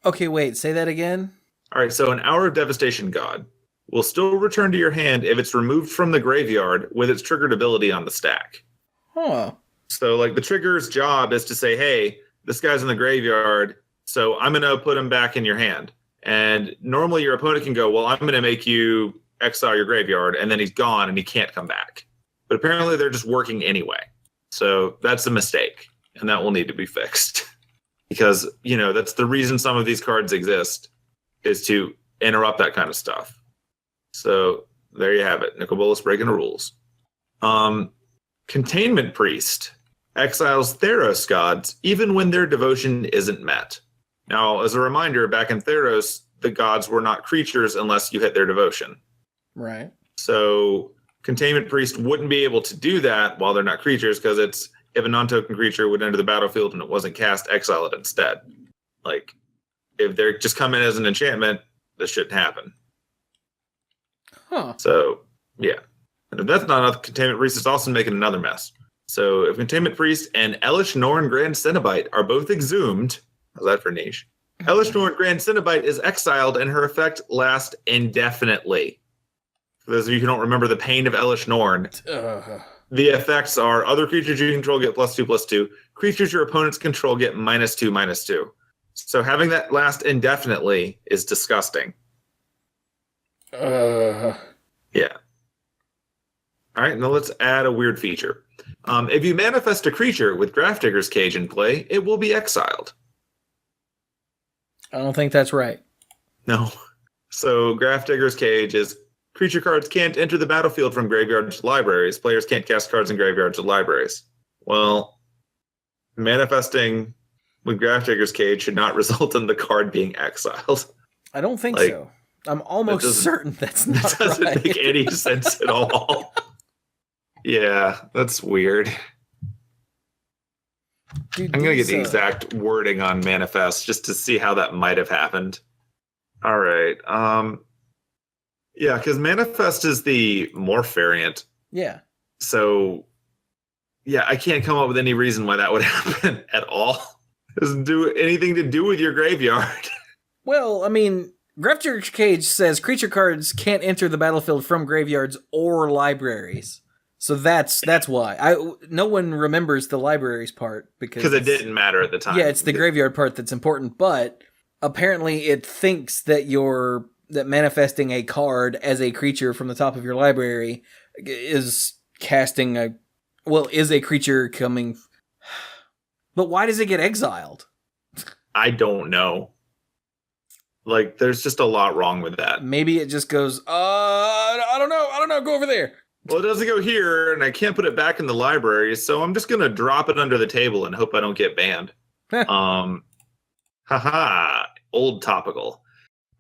Okay, wait, say that again. All right. So an Hour of Devastation God will still return to your hand if it's removed from the graveyard with its triggered ability on the stack. Huh. So like the trigger's job is to say, hey, this guy's in the graveyard, so I'm going to put him back in your hand. And normally your opponent can go, well, I'm going to make you exile your graveyard, and then he's gone and he can't come back. But apparently they're just working anyway. So that's a mistake, and that will need to be fixed. Because, that's the reason some of these cards exist, is to interrupt that kind of stuff. So there you have it. Nicol Bolas breaking the rules. Containment Priest exiles Theros gods even when their devotion isn't met. Now, as a reminder, back in Theros, the gods were not creatures unless you hit their devotion. Right. So Containment Priest wouldn't be able to do that while they're not creatures because it's if a non-token creature would enter the battlefield and it wasn't cast, exile it instead. Like, if they're just come in as an enchantment, this shouldn't happen. Huh. So, yeah. And if that's not enough, Containment Priest is also making another mess. So if Containment Priest and Elish Norn Grand Cenobite are both exhumed, how's that for niche? Elish Norn Grand Cenobite is exiled and her effect lasts indefinitely. For those of you who don't remember the pain of Elish Norn, the effects are other creatures you control get +2/+2. Creatures your opponents control get -2/-2. So having that last indefinitely is disgusting. Yeah. All right, now let's add a weird feature. If you manifest a creature with Grafdigger's Cage in play, it will be exiled. I don't think that's right. No. So Grafdigger's Cage is creature cards can't enter the battlefield from graveyards to libraries. Players can't cast cards in graveyards to libraries. Well, manifesting with Grafdigger's Cage should not result in the card being exiled. I don't think so. I'm almost certain that's not right. That doesn't make any sense at all. Yeah, that's weird. Dude, I'm going to get the exact wording on manifest just to see how that might have happened. All right. Yeah, because manifest is the morph variant. Yeah. So, yeah, I can't come up with any reason why that would happen at all. It doesn't do anything to do with your graveyard. Well, I mean, Grafdigger's Cage says creature cards can't enter the battlefield from graveyards or libraries. So that's why. No one remembers the libraries part because it didn't matter at the time. Yeah, it's the graveyard part that's important, but apparently it thinks that that manifesting a card as a creature from the top of your library is a creature coming. But why does it get exiled? I don't know. Like, there's just a lot wrong with that. Maybe it just goes, I don't know, go over there. Well, it doesn't go here, and I can't put it back in the library, so I'm just going to drop it under the table and hope I don't get banned. Old topical.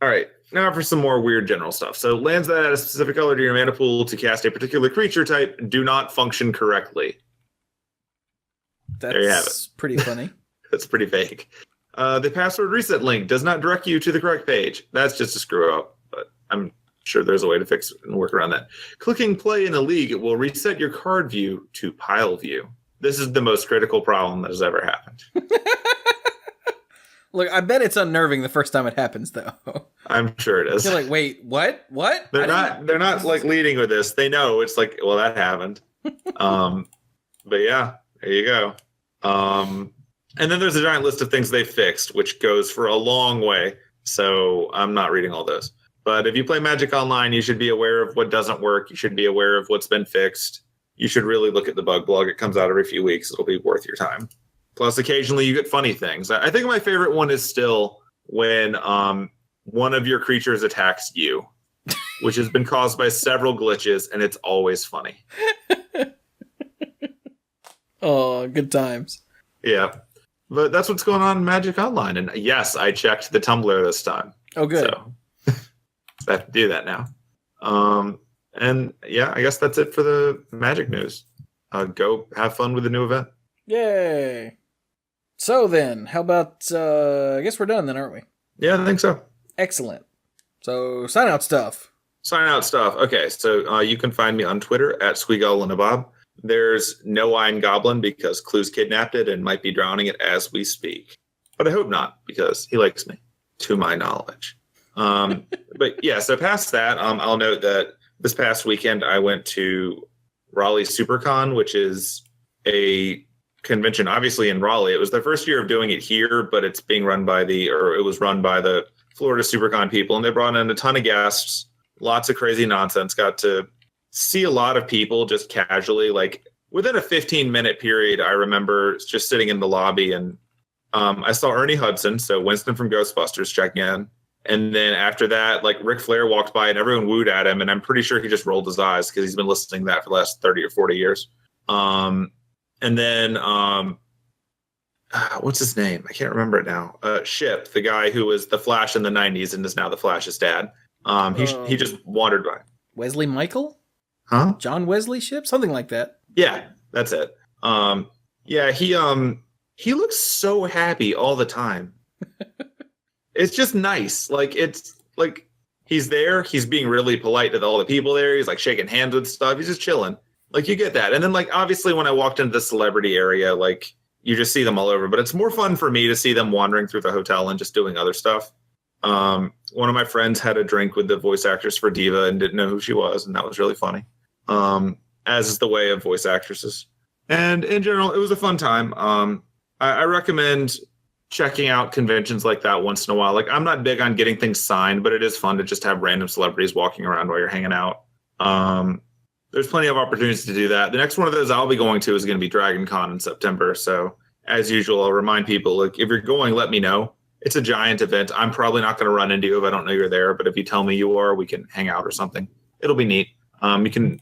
All right, now for some more weird general stuff. So lands that add a specific color to your mana pool to cast a particular creature type do not function correctly. There you have it. Pretty funny. That's pretty vague. The password reset link does not direct you to the correct page. That's just a screw up, but I'm sure there's a way to fix it and work around that. Clicking play in a league will reset your card view to pile view. This is the most critical problem that has ever happened. Look, I bet it's unnerving the first time it happens, though. I'm sure it is. You're like, wait, what? What? They're not like leading with this. They know it's like, well, that happened. But yeah, there you go. And then there's a giant list of things they fixed, which goes for a long way. So I'm not reading all those. But if you play Magic Online, you should be aware of what doesn't work. You should be aware of what's been fixed. You should really look at the bug blog. It comes out every few weeks. It'll be worth your time. Plus, occasionally you get funny things. I think my favorite one is still when one of your creatures attacks you, which has been caused by several glitches, and it's always funny. Oh, good times. Yeah. But that's what's going on in Magic Online. And yes, I checked the Tumblr this time. Oh, good. So I have to do that now. And yeah, I guess that's it for the Magic news. Go have fun with the new event. Yay. So then, how about, I guess we're done then, aren't we? Yeah, I think so. Excellent. So, sign out stuff. Sign out stuff. Okay, so you can find me on Twitter at SqueeGoblinAbob. There's no Iron Goblin because Clue's kidnapped it and might be drowning it as we speak. But I hope not, because he likes me, to my knowledge. But yeah, so past that, I'll note that this past weekend I went to Raleigh SuperCon, which is a convention, obviously in Raleigh. It was their first year of doing it here, but it's being run by it was run by the Florida SuperCon people, and they brought in a ton of guests, lots of crazy nonsense. Got to see a lot of people just casually, like within a 15-minute period. I remember just sitting in the lobby, and I saw Ernie Hudson, so Winston from Ghostbusters, checking in. And then after that, like Ric Flair walked by and everyone wooed at him, and I'm pretty sure he just rolled his eyes because he's been listening to that for the last 30 or 40 years. And then, what's his name? I can't remember it now. Ship, the guy who was the Flash in the 90s and is now the Flash's dad. He just wandered by. Wesley Michael? Huh? John Wesley Ship? Something like that. Yeah, that's it. Yeah, he looks so happy all the time. It's just nice. Like, it's like he's there. He's being really polite to all the people there. He's like shaking hands with stuff. He's just chilling. Like, you get that. And then, like, obviously when I walked into the celebrity area, like, you just see them all over. But it's more fun for me to see them wandering through the hotel and just doing other stuff. One of my friends had a drink with the voice actress for Diva and didn't know who she was. And that was really funny. As is the way of voice actresses. And in general, it was a fun time. I recommend checking out conventions like that once in a while. Like, I'm not big on getting things signed, but it is fun to just have random celebrities walking around while you're hanging out. There's plenty of opportunities to do that. The next one of those I'll be going to is going to be Dragon Con in September. So as usual, I'll remind people, like, if you're going, let me know. It's a giant event. I'm probably not going to run into you if I don't know you're there, but if you tell me you are, we can hang out or something. It'll be neat. You can,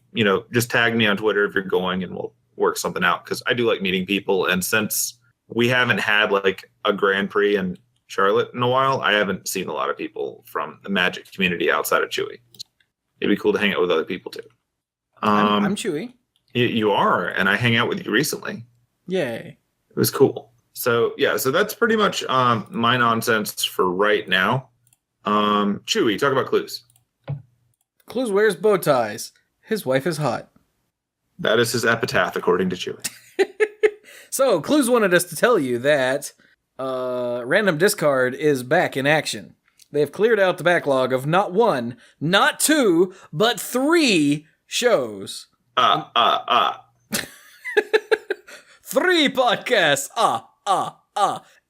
just tag me on Twitter if you're going and we'll work something out, because I do like meeting people. And since we haven't had like a Grand Prix in Charlotte in a while, I haven't seen a lot of people from the Magic community outside of Chewie. It'd be cool to hang out with other people too. I'm Chewie. You are, and I hang out with you recently. Yay. It was cool. So yeah, so that's pretty much my nonsense for right now. Chewie, talk about Clues. Clues wears bow ties. His wife is hot. That is his epitaph, according to Chewie. So, Clues wanted us to tell you that Random Discard is back in action. They have cleared out the backlog of not one, not two, but 3 shows. 3 podcasts.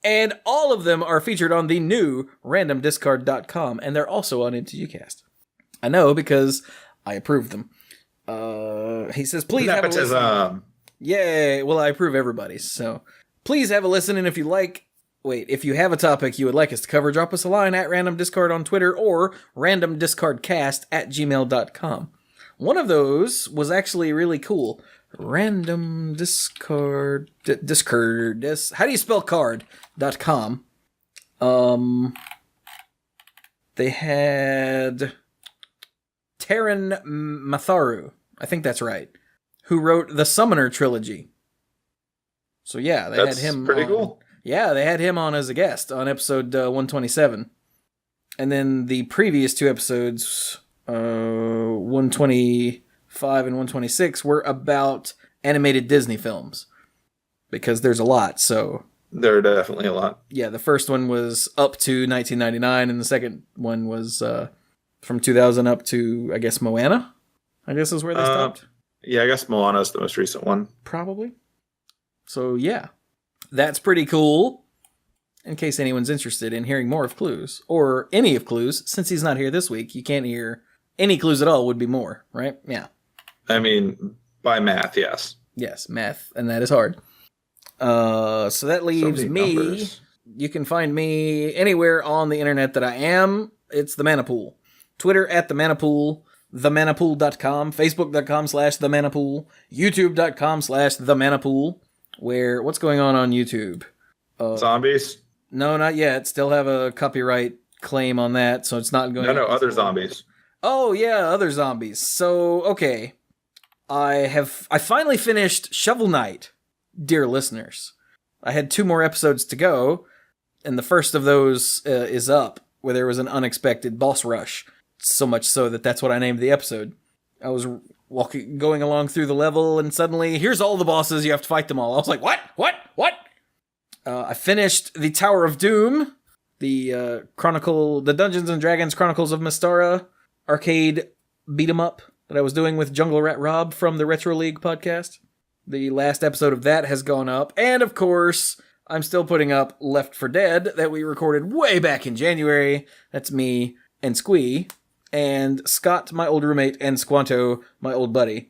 And all of them are featured on the new randomdiscard.com, and they're also on IntoUcast. I know, because I approved them. He says, please have a listen. Yay! Well, I approve everybody's, so please have a listen, and if you have a topic you would like us to cover, drop us a line at Random Discard on Twitter or randomdiscardcast@gmail.com. One of those was actually really cool. Random Discard... how do you spell card.com. They had Taran Matharu, I think that's right, who wrote the Summoner trilogy. So yeah, That's had him pretty on. Cool. Yeah, they had him on as a guest on episode 127. And then the previous 2 episodes, 125 and 126, were about animated Disney films. Because there's a lot, so... There are definitely a lot. Yeah, the first one was up to 1999, and the second one was from 2000 up to, I guess, Moana? I guess is where they stopped. Yeah, I guess Moana is the most recent one. Probably. So, yeah. That's pretty cool. in case anyone's interested in hearing more of Clues, or any of Clues. Since he's not here this week, you can't hear any Clues at all, would be more, right? Yeah. I mean, by math, yes. Yes, math, and that is hard. So that leaves me. Numbers. You can find me anywhere on the internet that I am. It's the Manapool. Twitter at the Manapool, themanapool.com, facebook.com/themanapool, youtube.com/themanapool. Where, what's going on YouTube? Zombies? No, not yet. Still have a copyright claim on that, so it's not going. No, other zombies. Oh yeah, other zombies. So okay, I finally finished Shovel Knight, dear listeners. I had 2 more episodes to go, and the first of those is up, where there was an unexpected boss rush. So much so that that's what I named the episode. I was going along through the level, and suddenly, here's all the bosses. You have to fight them all. I was like, what? I finished the Tower of Doom, the Dungeons and Dragons Chronicles of Mystara arcade beat 'em up that I was doing with Jungle Rat Rob from the Retro League podcast. The last episode of that has gone up, and of course, I'm still putting up Left 4 Dead that we recorded way back in January. That's me and Squee, and Scott, my old roommate, and Squanto, my old buddy,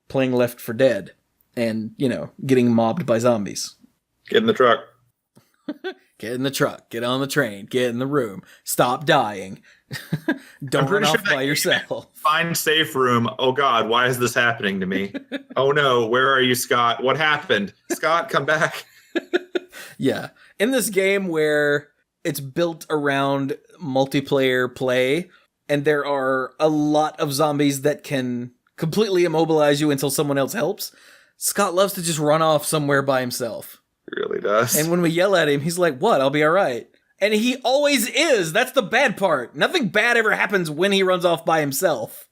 playing Left 4 Dead, and, getting mobbed by zombies. Get in the truck. Get in the truck, get on the train, get in the room, stop dying. Don't run off by yourself. Find safe room. Oh God, why is this happening to me? Oh no, where are you, Scott? What happened? Scott, come back. Yeah. In this game where it's built around multiplayer play, and there are a lot of zombies that can completely immobilize you until someone else helps, Scott loves to just run off somewhere by himself. He really does. And when we yell at him, he's like, what? I'll be all right. And he always is. That's the bad part. Nothing bad ever happens when he runs off by himself.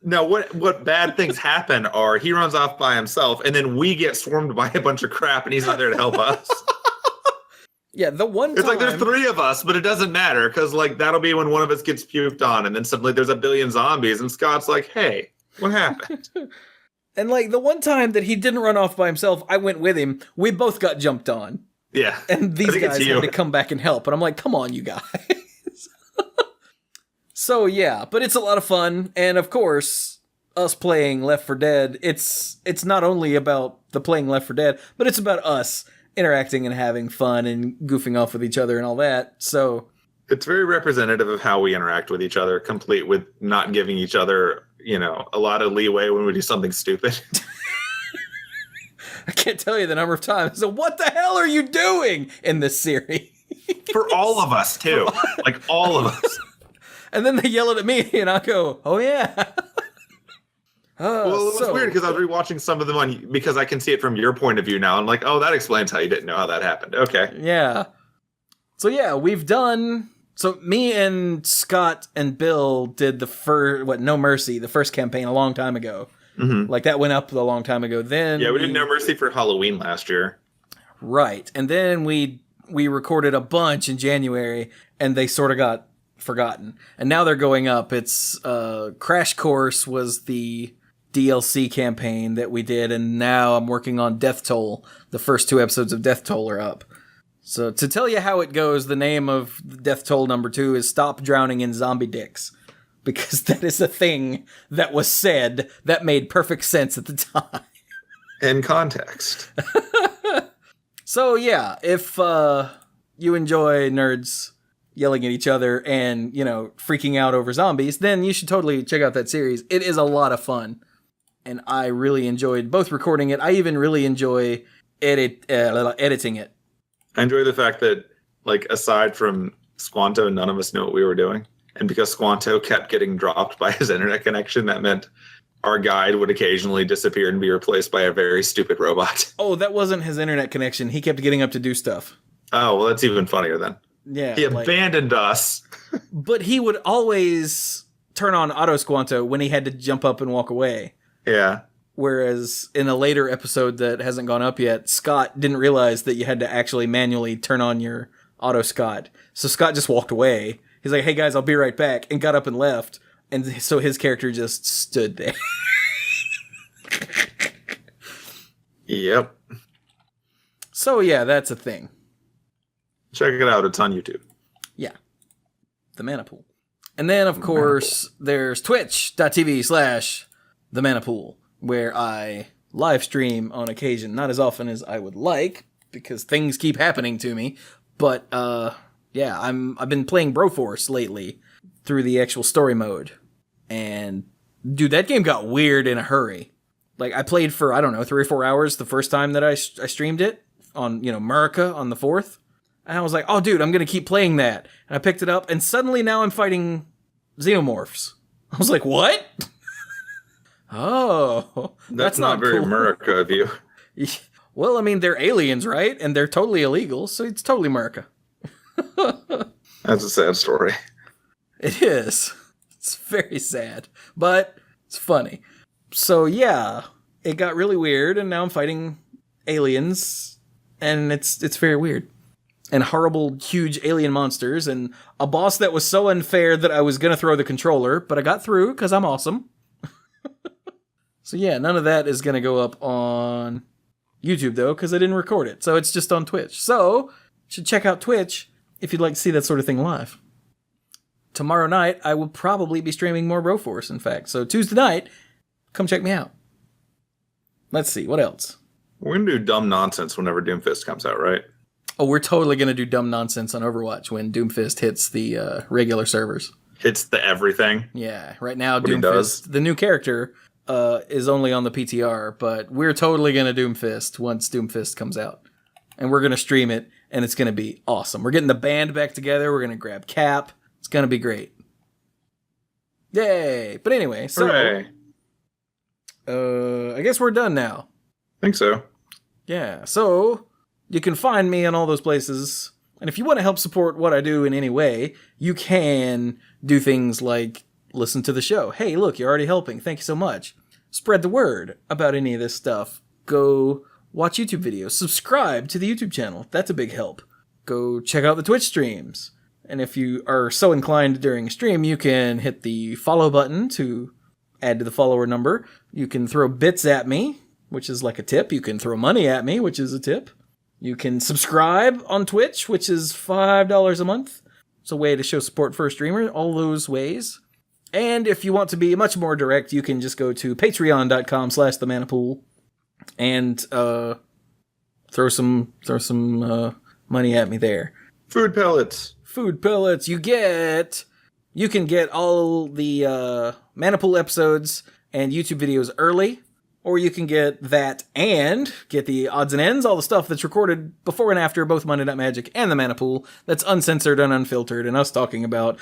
No, what bad things happen are he runs off by himself, and then we get swarmed by a bunch of crap, and he's not there to help us. Yeah, the one time... It's like there's 3 of us, but it doesn't matter, because that'll be when one of us gets puked on, and then suddenly there's a billion zombies, and Scott's like, hey, what happened? And the one time that he didn't run off by himself, I went with him. We both got jumped on. Yeah. And these guys had to come back and help. And I'm like, come on, you guys. So, yeah. But it's a lot of fun. And, of course, us playing Left 4 Dead, it's not only about the playing Left 4 Dead, but it's about us interacting and having fun and goofing off with each other and all that. So... It's very representative of how we interact with each other, complete with not giving each other, a lot of leeway when we do something stupid. I can't tell you the number of times. So what the hell are you doing in this series? For all of us, too. All of us. And then they yell at me, and I go, oh, yeah. Well, it was weird because I was rewatching some of them because I can see it from your point of view now. I'm like, oh, that explains how you didn't know how that happened. Okay. Yeah. So, yeah, we've done... So me and Scott and Bill did the first, No Mercy, the first campaign a long time ago. Mm-hmm. That went up a long time ago. Then we did No Mercy for Halloween last year. Right. And then we recorded a bunch in January, and they sort of got forgotten. And now they're going up. It's Crash Course was the DLC campaign that we did, and now I'm working on Death Toll. The first 2 episodes of Death Toll are up. So to tell you how it goes, the name of Death Toll number 2 is Stop Drowning in Zombie Dicks. Because that is a thing that was said that made perfect sense at the time. In context. So yeah, if you enjoy nerds yelling at each other and, freaking out over zombies, then you should totally check out that series. It is a lot of fun. And I really enjoyed both recording it. I even really enjoy editing it. I enjoy the fact that, aside from Squanto, none of us knew what we were doing. And because Squanto kept getting dropped by his internet connection, that meant our guide would occasionally disappear and be replaced by a very stupid robot. Oh, that wasn't his internet connection. He kept getting up to do stuff. Oh, well, that's even funnier then. Yeah. He abandoned us. But he would always turn on Auto Squanto when he had to jump up and walk away. Yeah. Whereas in a later episode that hasn't gone up yet, Scott didn't realize that you had to actually manually turn on your Auto Scott. So Scott just walked away. He's like, hey guys, I'll be right back, and got up and left. And so his character just stood there. Yep. So yeah, that's a thing. Check it out. It's on YouTube. Yeah. The Mana Pool. And then, of course, there's twitch.tv/The Mana Pool, where I live stream on occasion. Not as often as I would like, because things keep happening to me. But, yeah, I've been playing Broforce lately through the actual story mode. And, dude, that game got weird in a hurry. Like, I played for, 3 or 4 hours the first time that I streamed it on, Murica on the 4th. And I was like, oh, dude, I'm going to keep playing that. And I picked it up, and suddenly now I'm fighting xenomorphs. I was like, what? Oh, that's not very cool. Murica of you. Well, I mean, they're aliens, right? And they're totally illegal, so it's totally Murica. That's a sad story. It is. It's very sad, but it's funny. So, yeah, it got really weird, and now I'm fighting aliens, and it's very weird. And horrible, huge alien monsters, and a boss that was so unfair that I was going to throw the controller, but I got through because I'm awesome. So yeah, none of that is going to go up on YouTube, though, because I didn't record it. So it's just on Twitch. So you should check out Twitch if you'd like to see that sort of thing live. Tomorrow night, I will probably be streaming more Broforce, in fact. So Tuesday night, come check me out. Let's see, what else? We're going to do dumb nonsense whenever Doomfist comes out, right? Oh, we're totally going to do dumb nonsense on Overwatch when Doomfist hits the regular servers. Hits the everything? Yeah, right now Doomfist, the new character, is only on the PTR, but we're totally going to Doomfist once Doomfist comes out. And we're going to stream it, and it's going to be awesome. We're getting the band back together, we're going to grab Cap. It's going to be great. Yay! But anyway, so... Hooray. I guess we're done now. Think so. Yeah, so... You can find me in all those places. And if you want to help support what I do in any way, you can do things like listen to the show. Hey, look, you're already helping. Thank you so much. Spread the word about any of this stuff. Go watch YouTube videos. Subscribe to the YouTube channel. That's a big help. Go check out the Twitch streams. And if you are so inclined during a stream, you can hit the follow button to add to the follower number. You can throw bits at me, which is like a tip. You can throw money at me, which is a tip. You can subscribe on Twitch, which is $5 a month. It's a way to show support for a streamer, all those ways. And if you want to be much more direct, you can just go to patreon.com/themanapool and throw some money at me there. Food pellets. Food pellets. You can get all the Manapool episodes and YouTube videos early. Or you can get that and get the odds and ends, all the stuff that's recorded before and after both Monday Night Magic and the Mana Pool, that's uncensored and unfiltered, and us talking about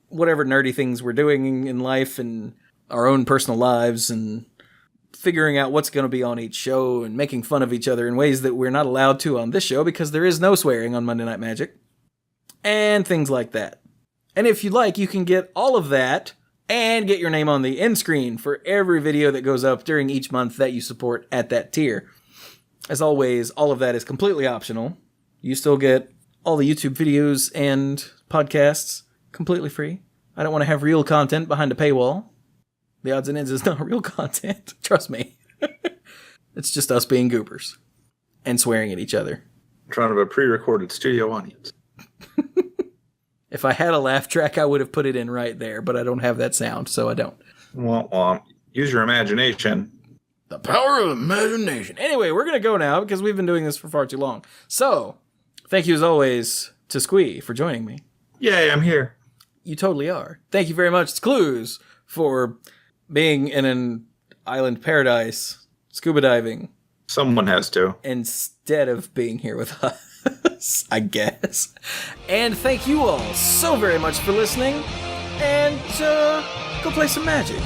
whatever nerdy things we're doing in life and our own personal lives and figuring out what's going to be on each show and making fun of each other in ways that we're not allowed to on this show because there is no swearing on Monday Night Magic. And things like that. And if you like, you can get all of that and get your name on the end screen for every video that goes up during each month that you support at that tier. As always, all of that is completely optional. You still get all the YouTube videos and podcasts completely free. I don't want to have real content behind a paywall. The odds and ends is not real content. Trust me. It's just us being goobers and swearing at each other. In front of a pre-recorded studio audience. If I had a laugh track, I would have put it in right there, but I don't have that sound, so I don't. Well, use your imagination. The power of imagination. Anyway, we're going to go now because we've been doing this for far too long. So, thank you as always to Squee for joining me. Yay, I'm here. You totally are. Thank you very much to Clues for being in an island paradise, scuba diving. Someone has to. Instead of being here with us. I guess. And thank you all so very much for listening. And go play some Magic.